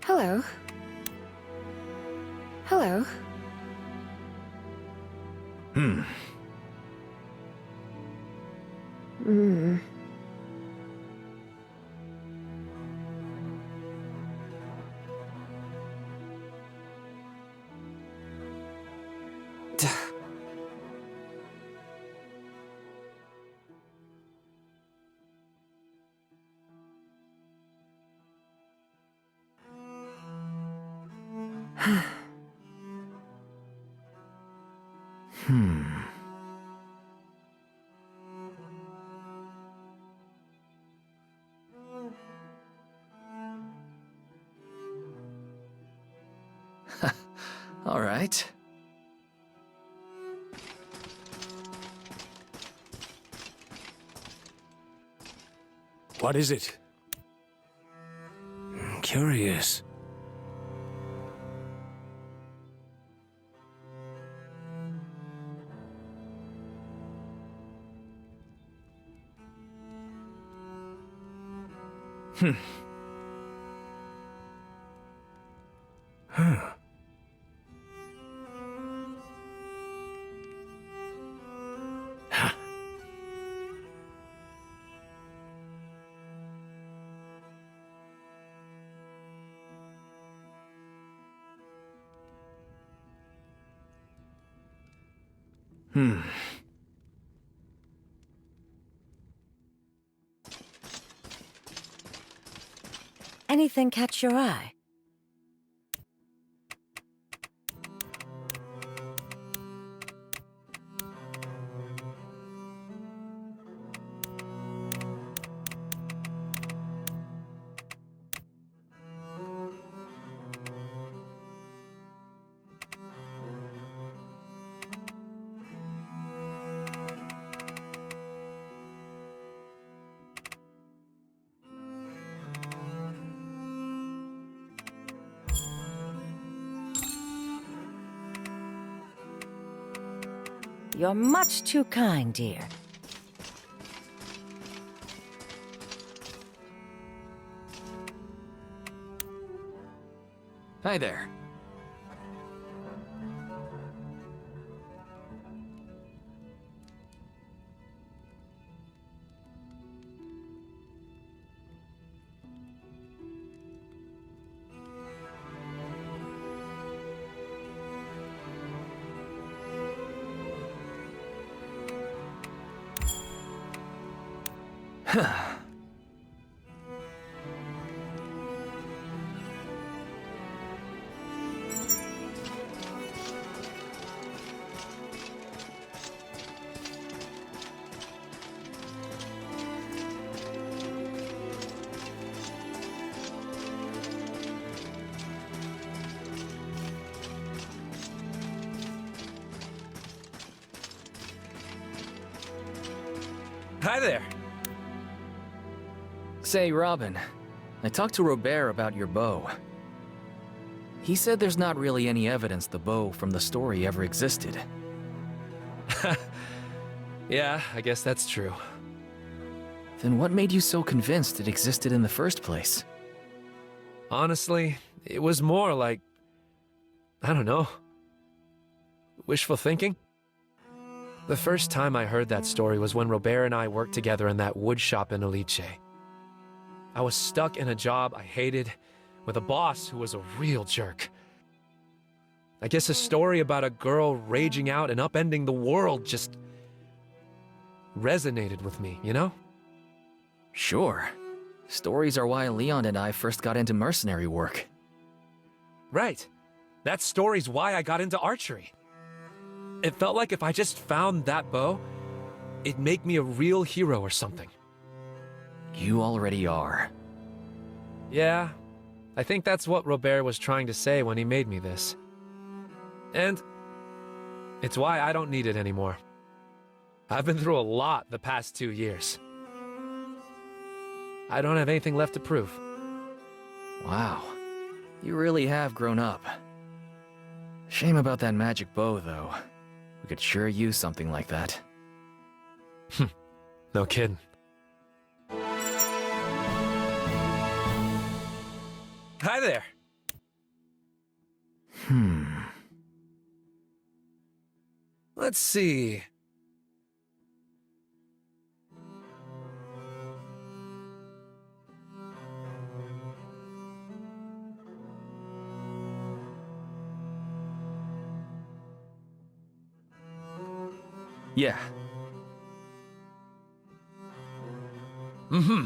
Hello. Hello. Hmm. Hmm. Hmm. All right. What is it? I'm curious. Hmm. Huh. Hmm. Anything catch your eye? You're much too kind, dear. Hi there. Hi there. Say, Robin, I talked to Robert about your bow. He said there's not really any evidence the bow from the story ever existed. Yeah, I guess that's true. Then what made you so convinced it existed in the first place? Honestly, it was more like, I don't know, wishful thinking? The first time I heard that story was when Robert and I worked together in that wood shop in Elite. I was stuck in a job I hated, with a boss who was a real jerk. I guess a story about a girl raging out and upending the world just resonated with me, you know? Sure. Stories are why Leon and I first got into mercenary work. Right. That story's why I got into archery. It felt like if I just found that bow, it'd make me a real hero or something. You already are. Yeah, I think that's what Robert was trying to say when he made me this. And it's why I don't need it anymore. I've been through a lot the past 2 years. I don't have anything left to prove. Wow. You really have grown up. Shame about that magic bow, though. We could sure use something like that. No kidding. Hi there. Let's see. Yeah. Mm-hmm.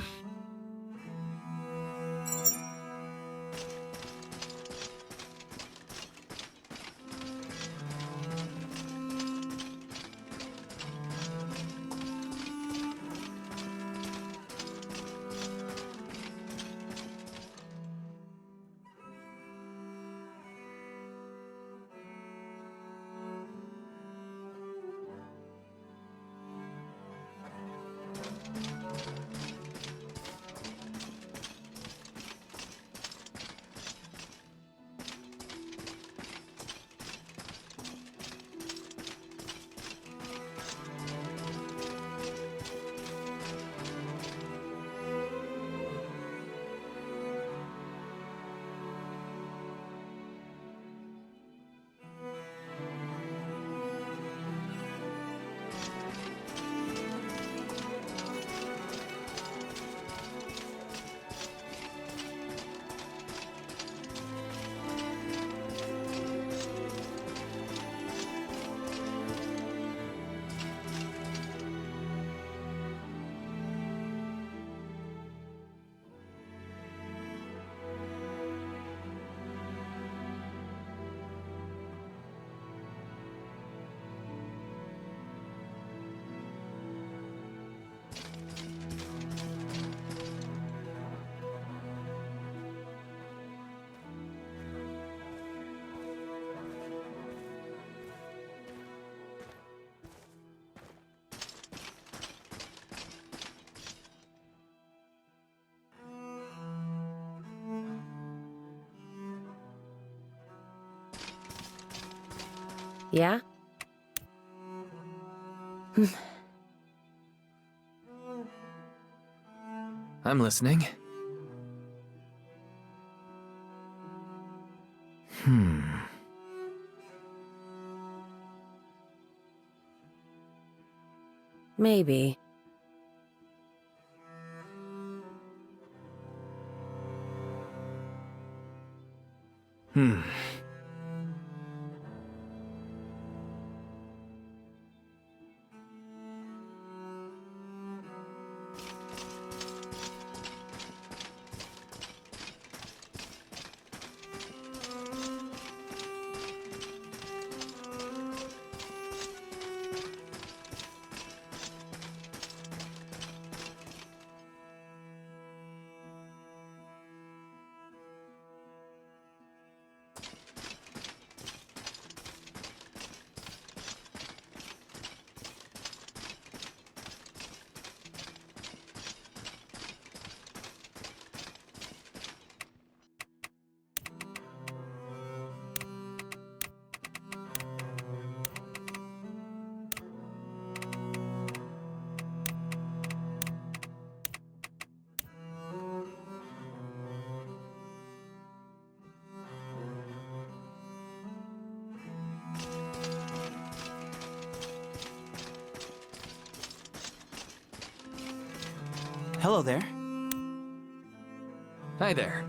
Yeah? I'm listening. Maybe. Hello there. Hi there.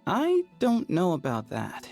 I don't know about that.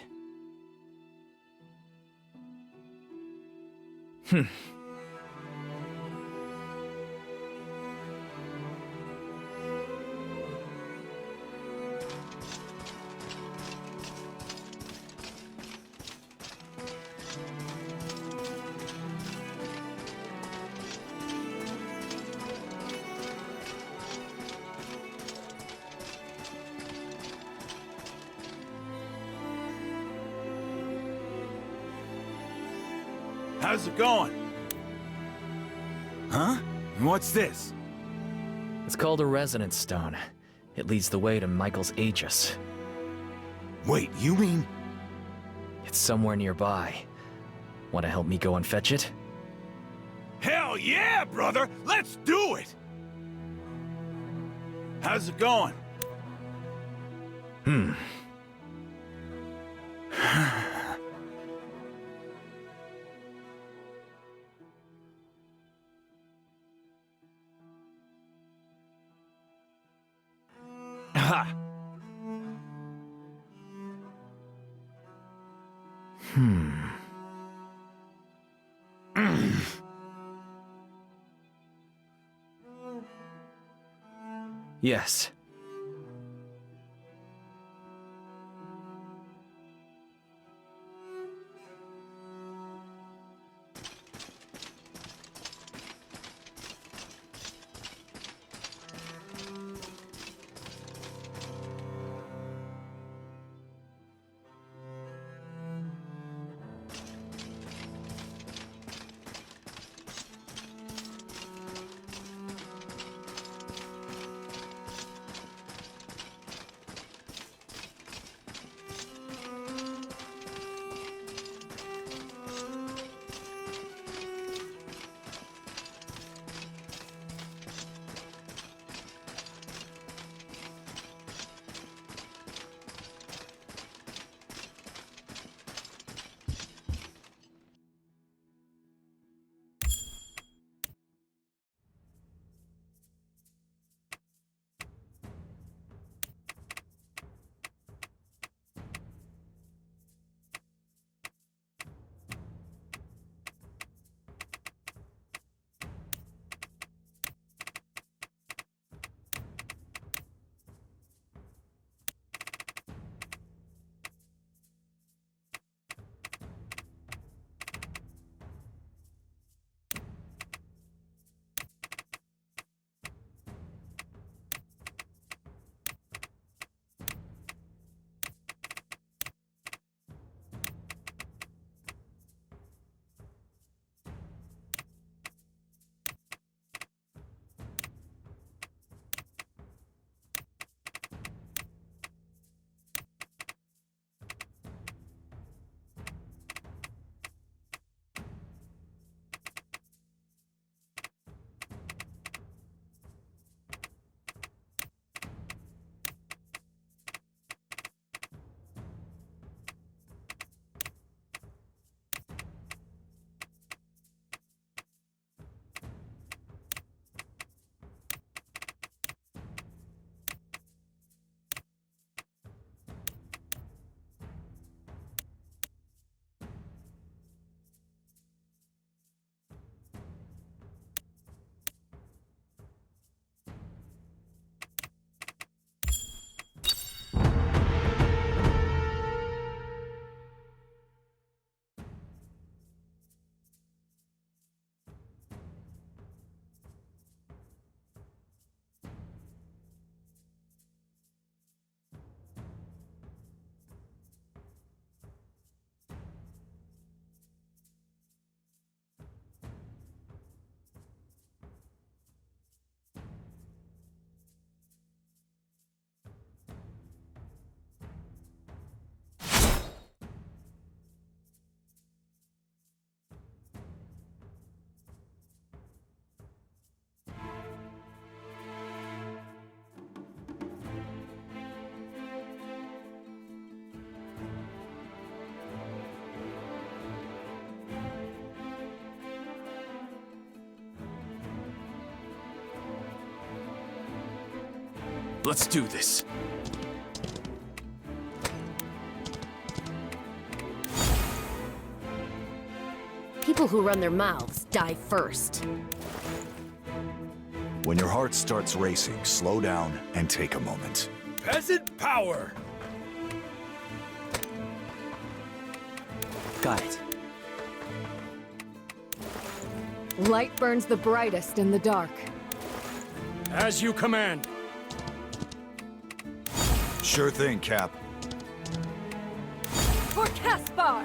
How's it going? Huh? What's this? It's called a resonance stone. It leads the way to Michael's Aegis. Wait, you mean? It's somewhere nearby. Want to help me go and fetch it? Hell yeah, brother! Let's do it! How's it going? Ha! Yes. Let's do this. People who run their mouths die first. When your heart starts racing, slow down and take a moment. Peasant power! Got it. Light burns the brightest in the dark. As you command. Sure thing, Cap. For Caspar!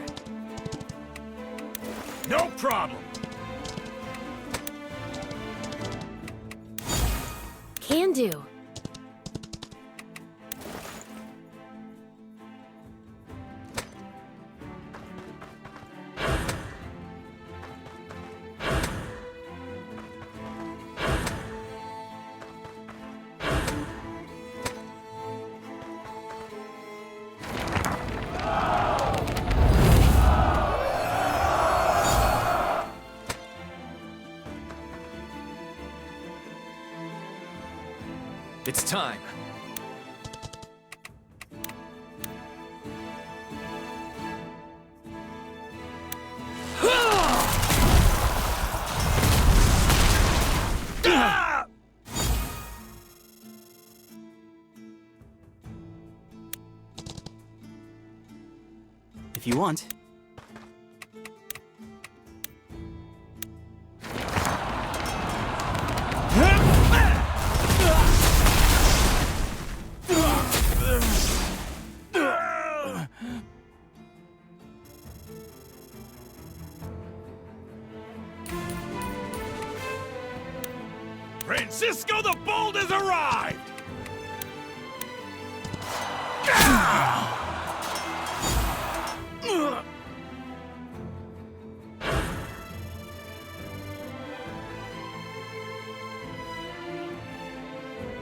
No problem! Can do. It's time. If you want. Francisco the Bold has arrived!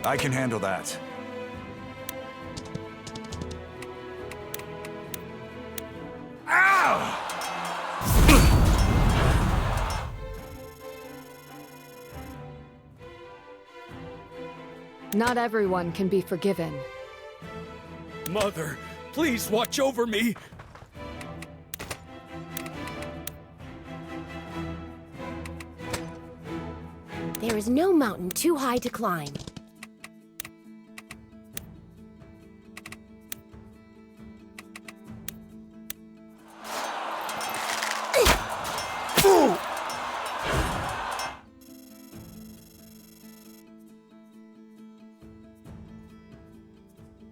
I can handle that. Not everyone can be forgiven. Mother, please watch over me! There is no mountain too high to climb.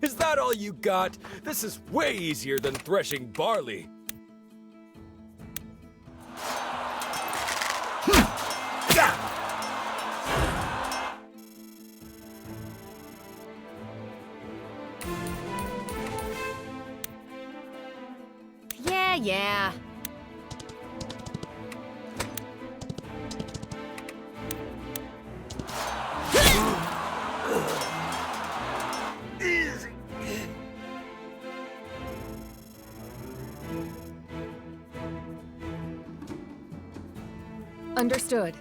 Is that all you got? This is way easier than threshing barley. Yeah. Understood.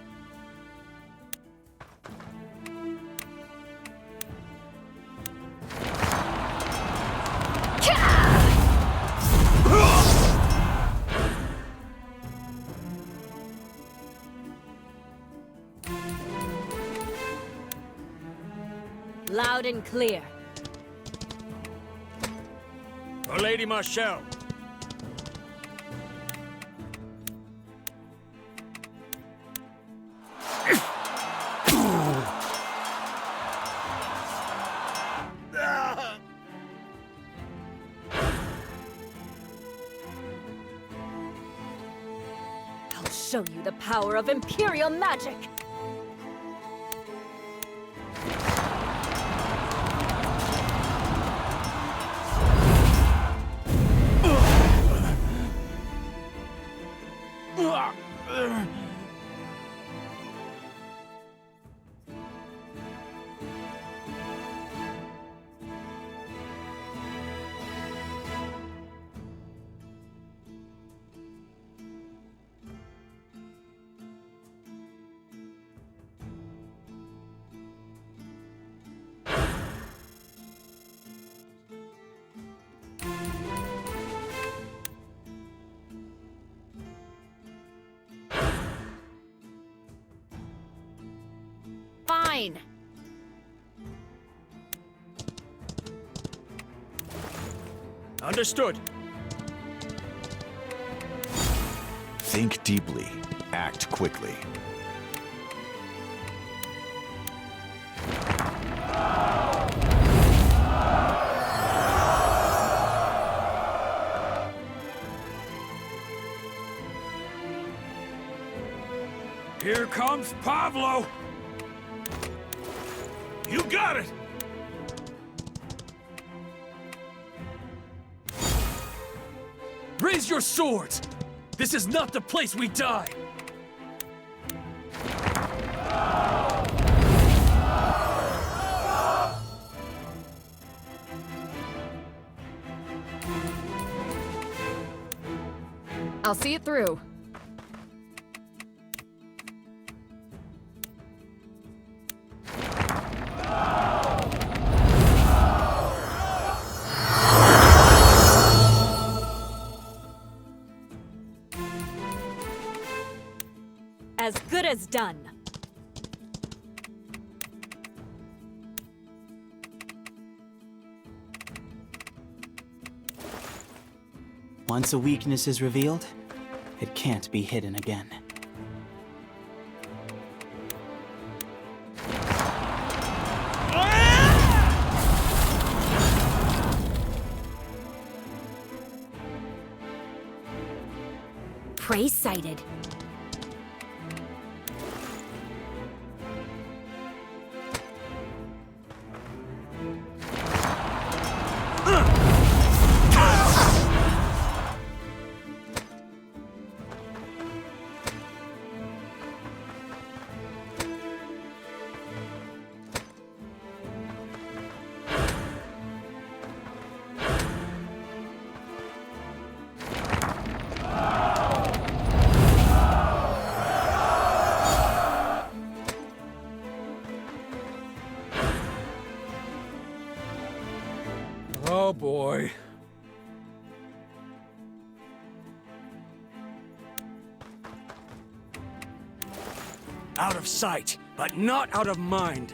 Loud and clear. For Lady Marshall. I'll show you the power of Imperial magic! mine! Understood. Think deeply. Act quickly. Here comes Pablo! You got it! Raise your swords! This is not the place we die! I'll see it through. As good as done. Once a weakness is revealed, it can't be hidden again. Prey sighted. Oh boy. Out of sight, but not out of mind.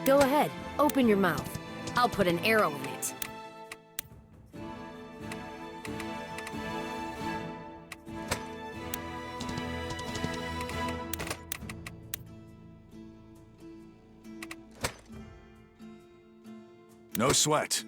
Go ahead, open your mouth. I'll put an arrow in it. No sweat.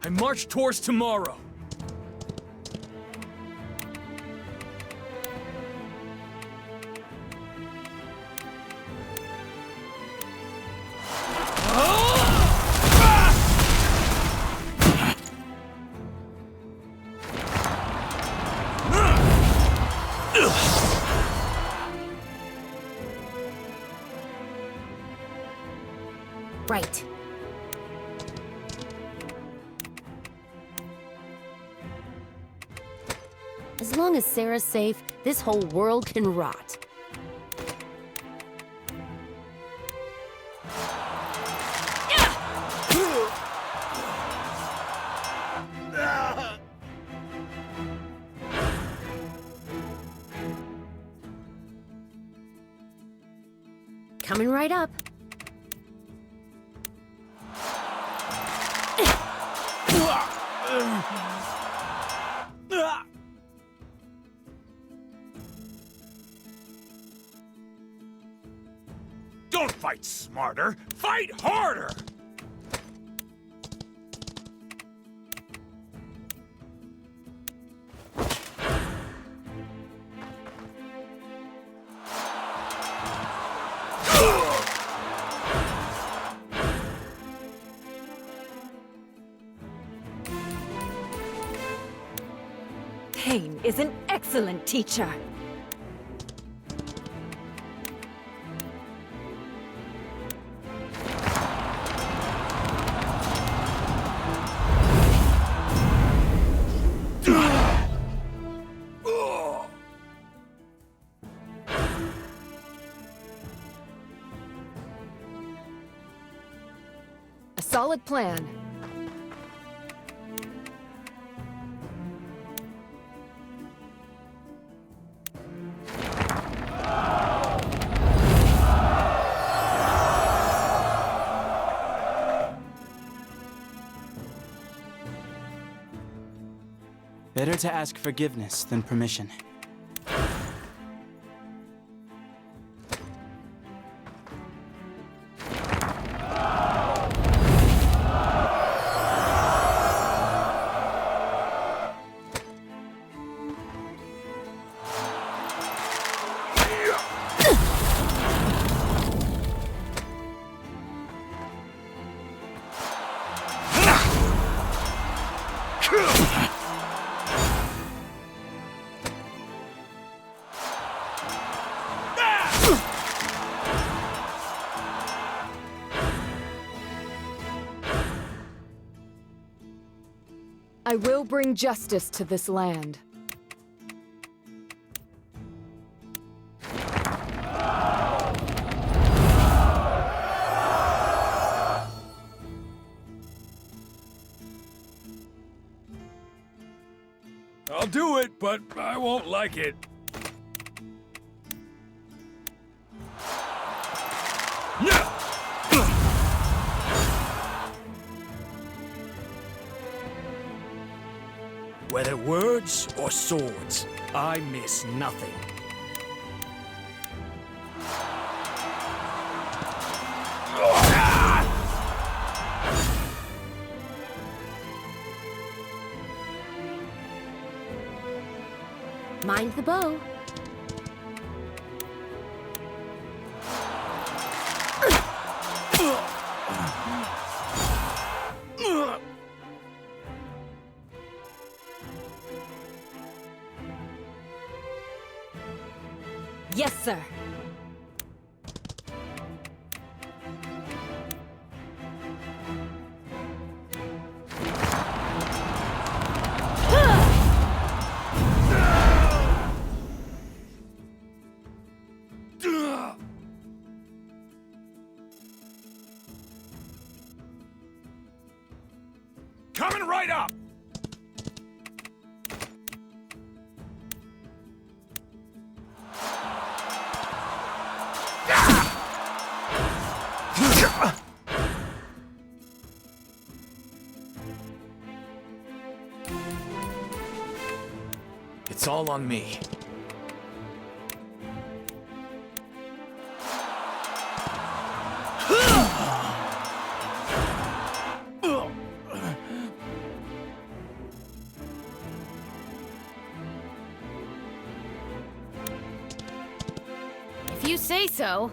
I march towards tomorrow. Right. As long as Sarah's safe, this whole world can rot. Coming right up. Don't fight smarter, fight harder! Pain is an excellent teacher. A solid plan. Better to ask forgiveness than permission. I will bring justice to this land. I'll do it, but I won't like it. Whether words or swords, I miss nothing. Mind the bow. Yes, sir. Coming right up! It's all on me. If you say so.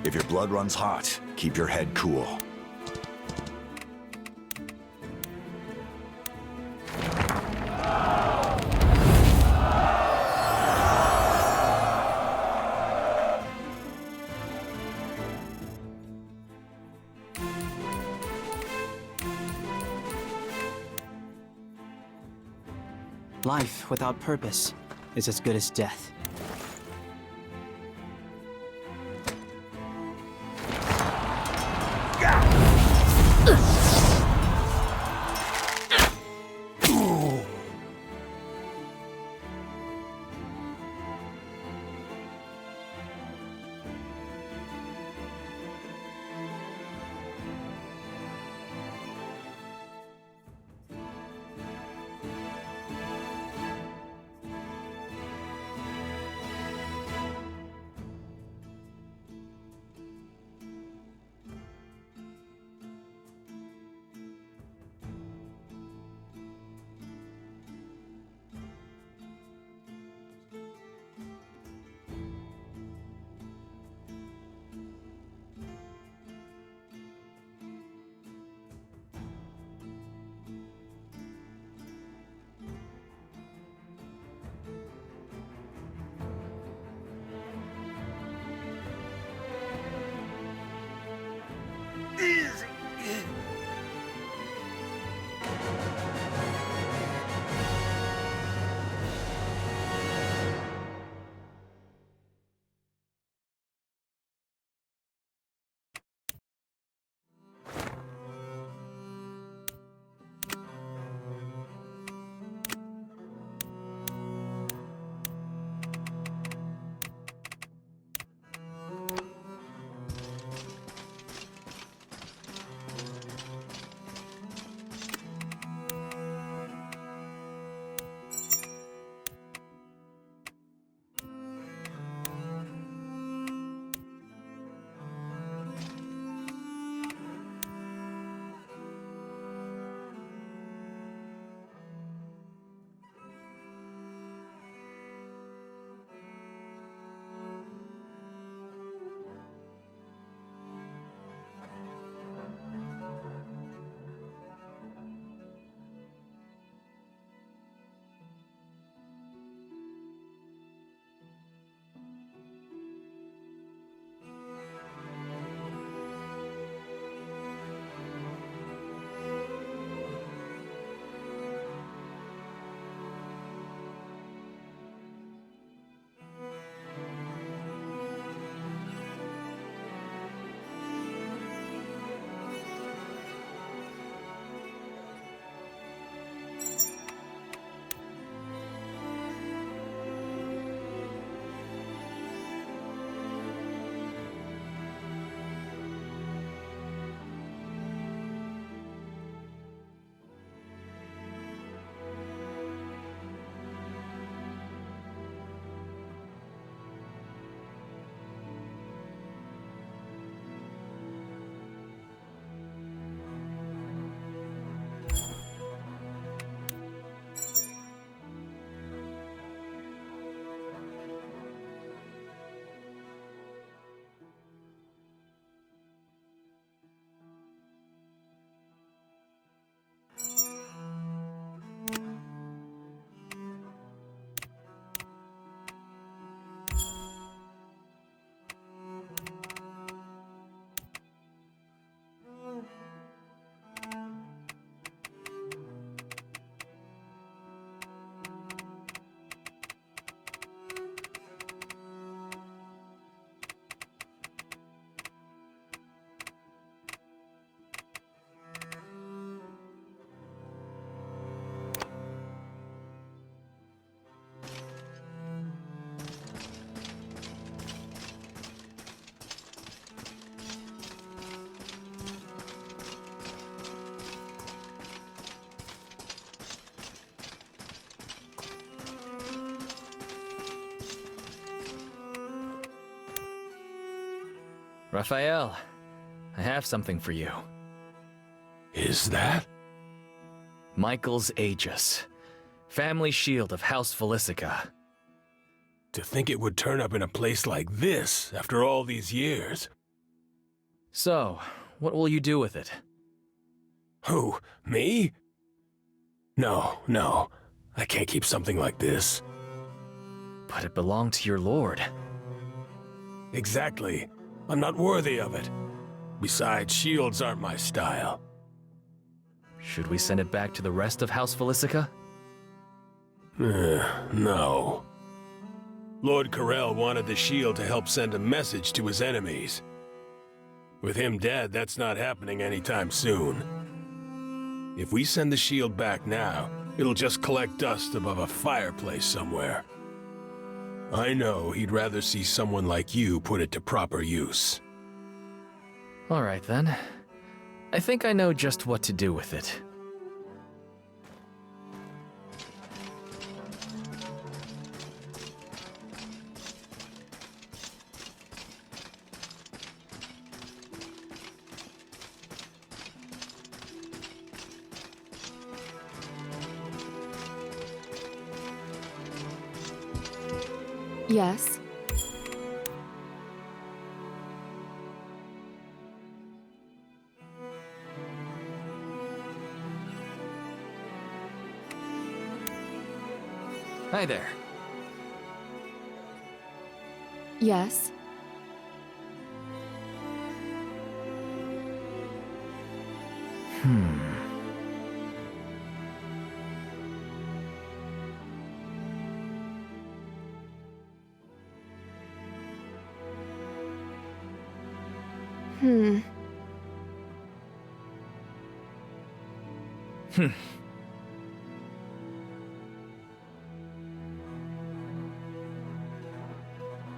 If your blood runs hot, keep your head cool. Life without purpose is as good as death. Raphael, I have something for you. Is that? Michael's Aegis. Family shield of House Felicica. To think it would turn up in a place like this after all these years. So, what will you do with it? Who? Me? No. I can't keep something like this. But it belonged to your lord. Exactly. I'm not worthy of it. Besides, shields aren't my style. Should we send it back to the rest of House Felicica? No. Lord Corel wanted the shield to help send a message to his enemies. With him dead, that's not happening anytime soon. If we send the shield back now, it'll just collect dust above a fireplace somewhere. I know he'd rather see someone like you put it to proper use. All right then. I think I know just what to do with it. Yes? Hi there. Yes?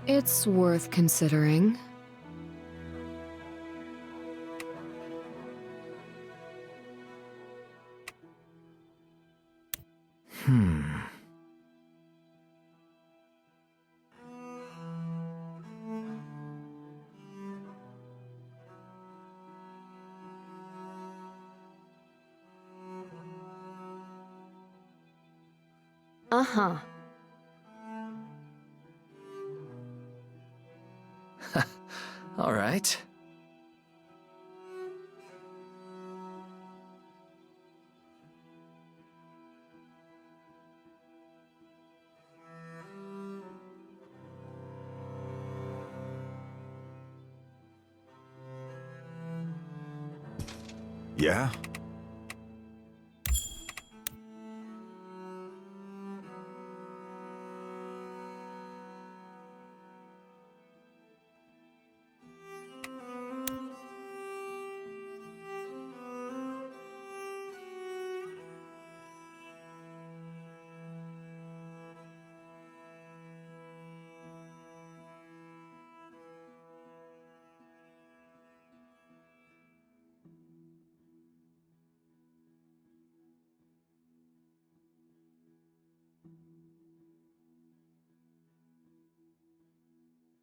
It's worth considering. Uh-huh. All right. Yeah?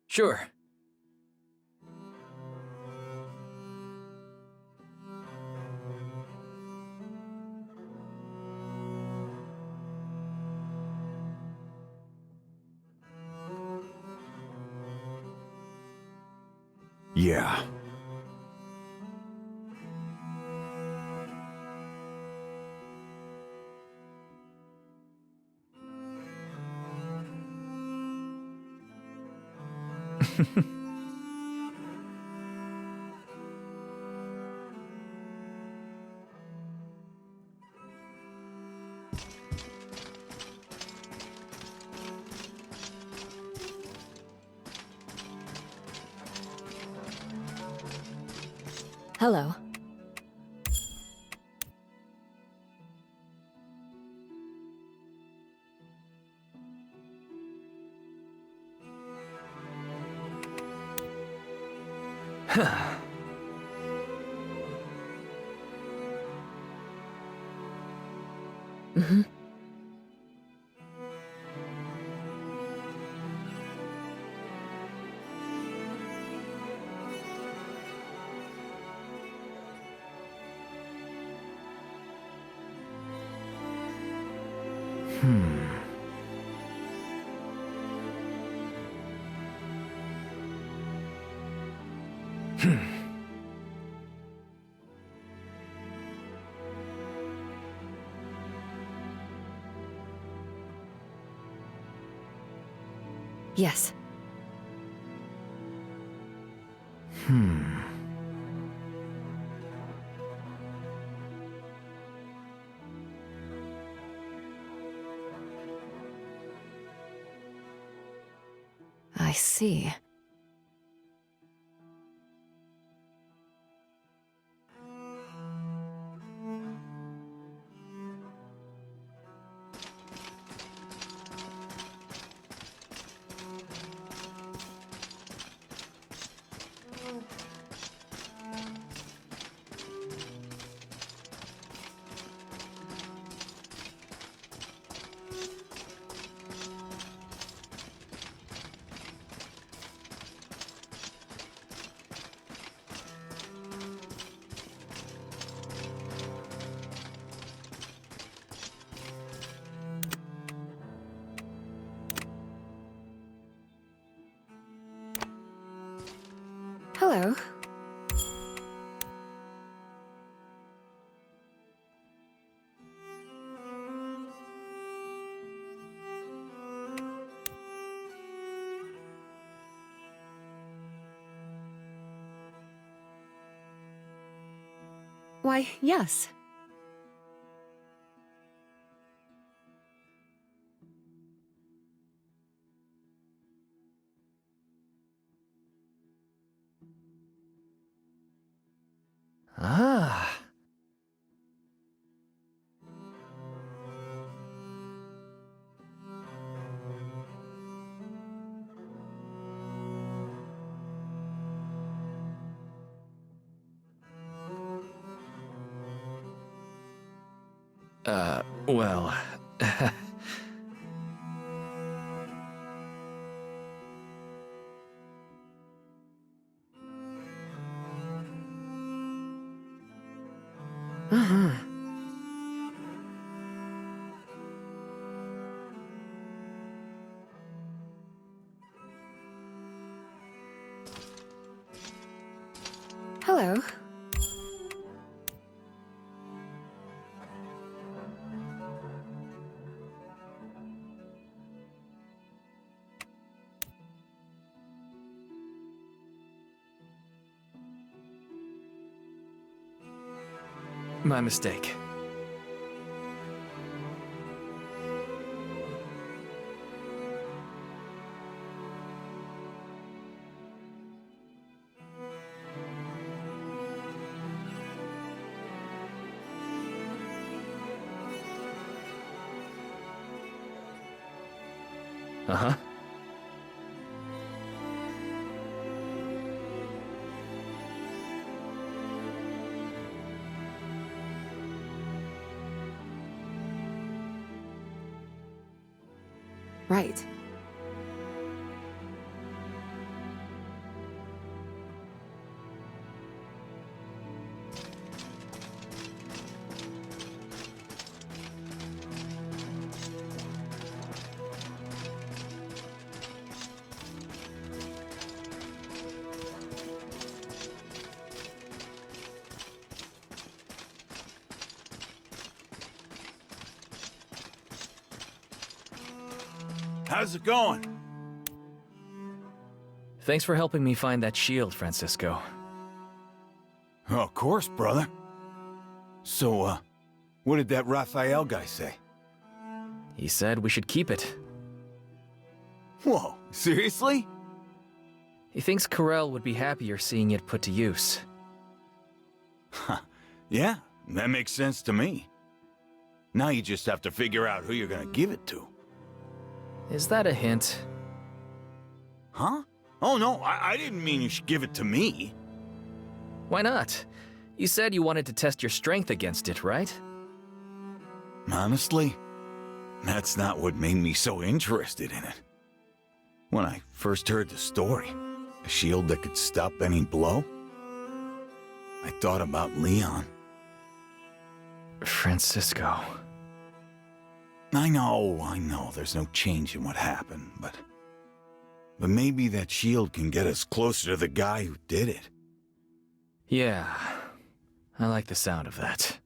Sure. Yeah. Hello. Mm-hmm. Yes. I see. Hello. Why, yes. Ah. Well... Uh-huh. Hello. My mistake. Uh-huh. Right. How's it going? Thanks for helping me find that shield, Francisco. Oh, of course, brother. So, what did that Raphael guy say? He said we should keep it. Whoa, seriously? He thinks Corel would be happier seeing it put to use. Yeah, that makes sense to me. Now you just have to figure out who you're gonna give it to. Is that a hint? Huh? Oh no, I didn't mean you should give it to me. Why not? You said you wanted to test your strength against it, right? Honestly, that's not what made me so interested in it. When I first heard the story, a shield that could stop any blow, I thought about Leon. Francisco. I know, there's no change in what happened, but maybe that shield can get us closer to the guy who did it. Yeah, I like the sound of that.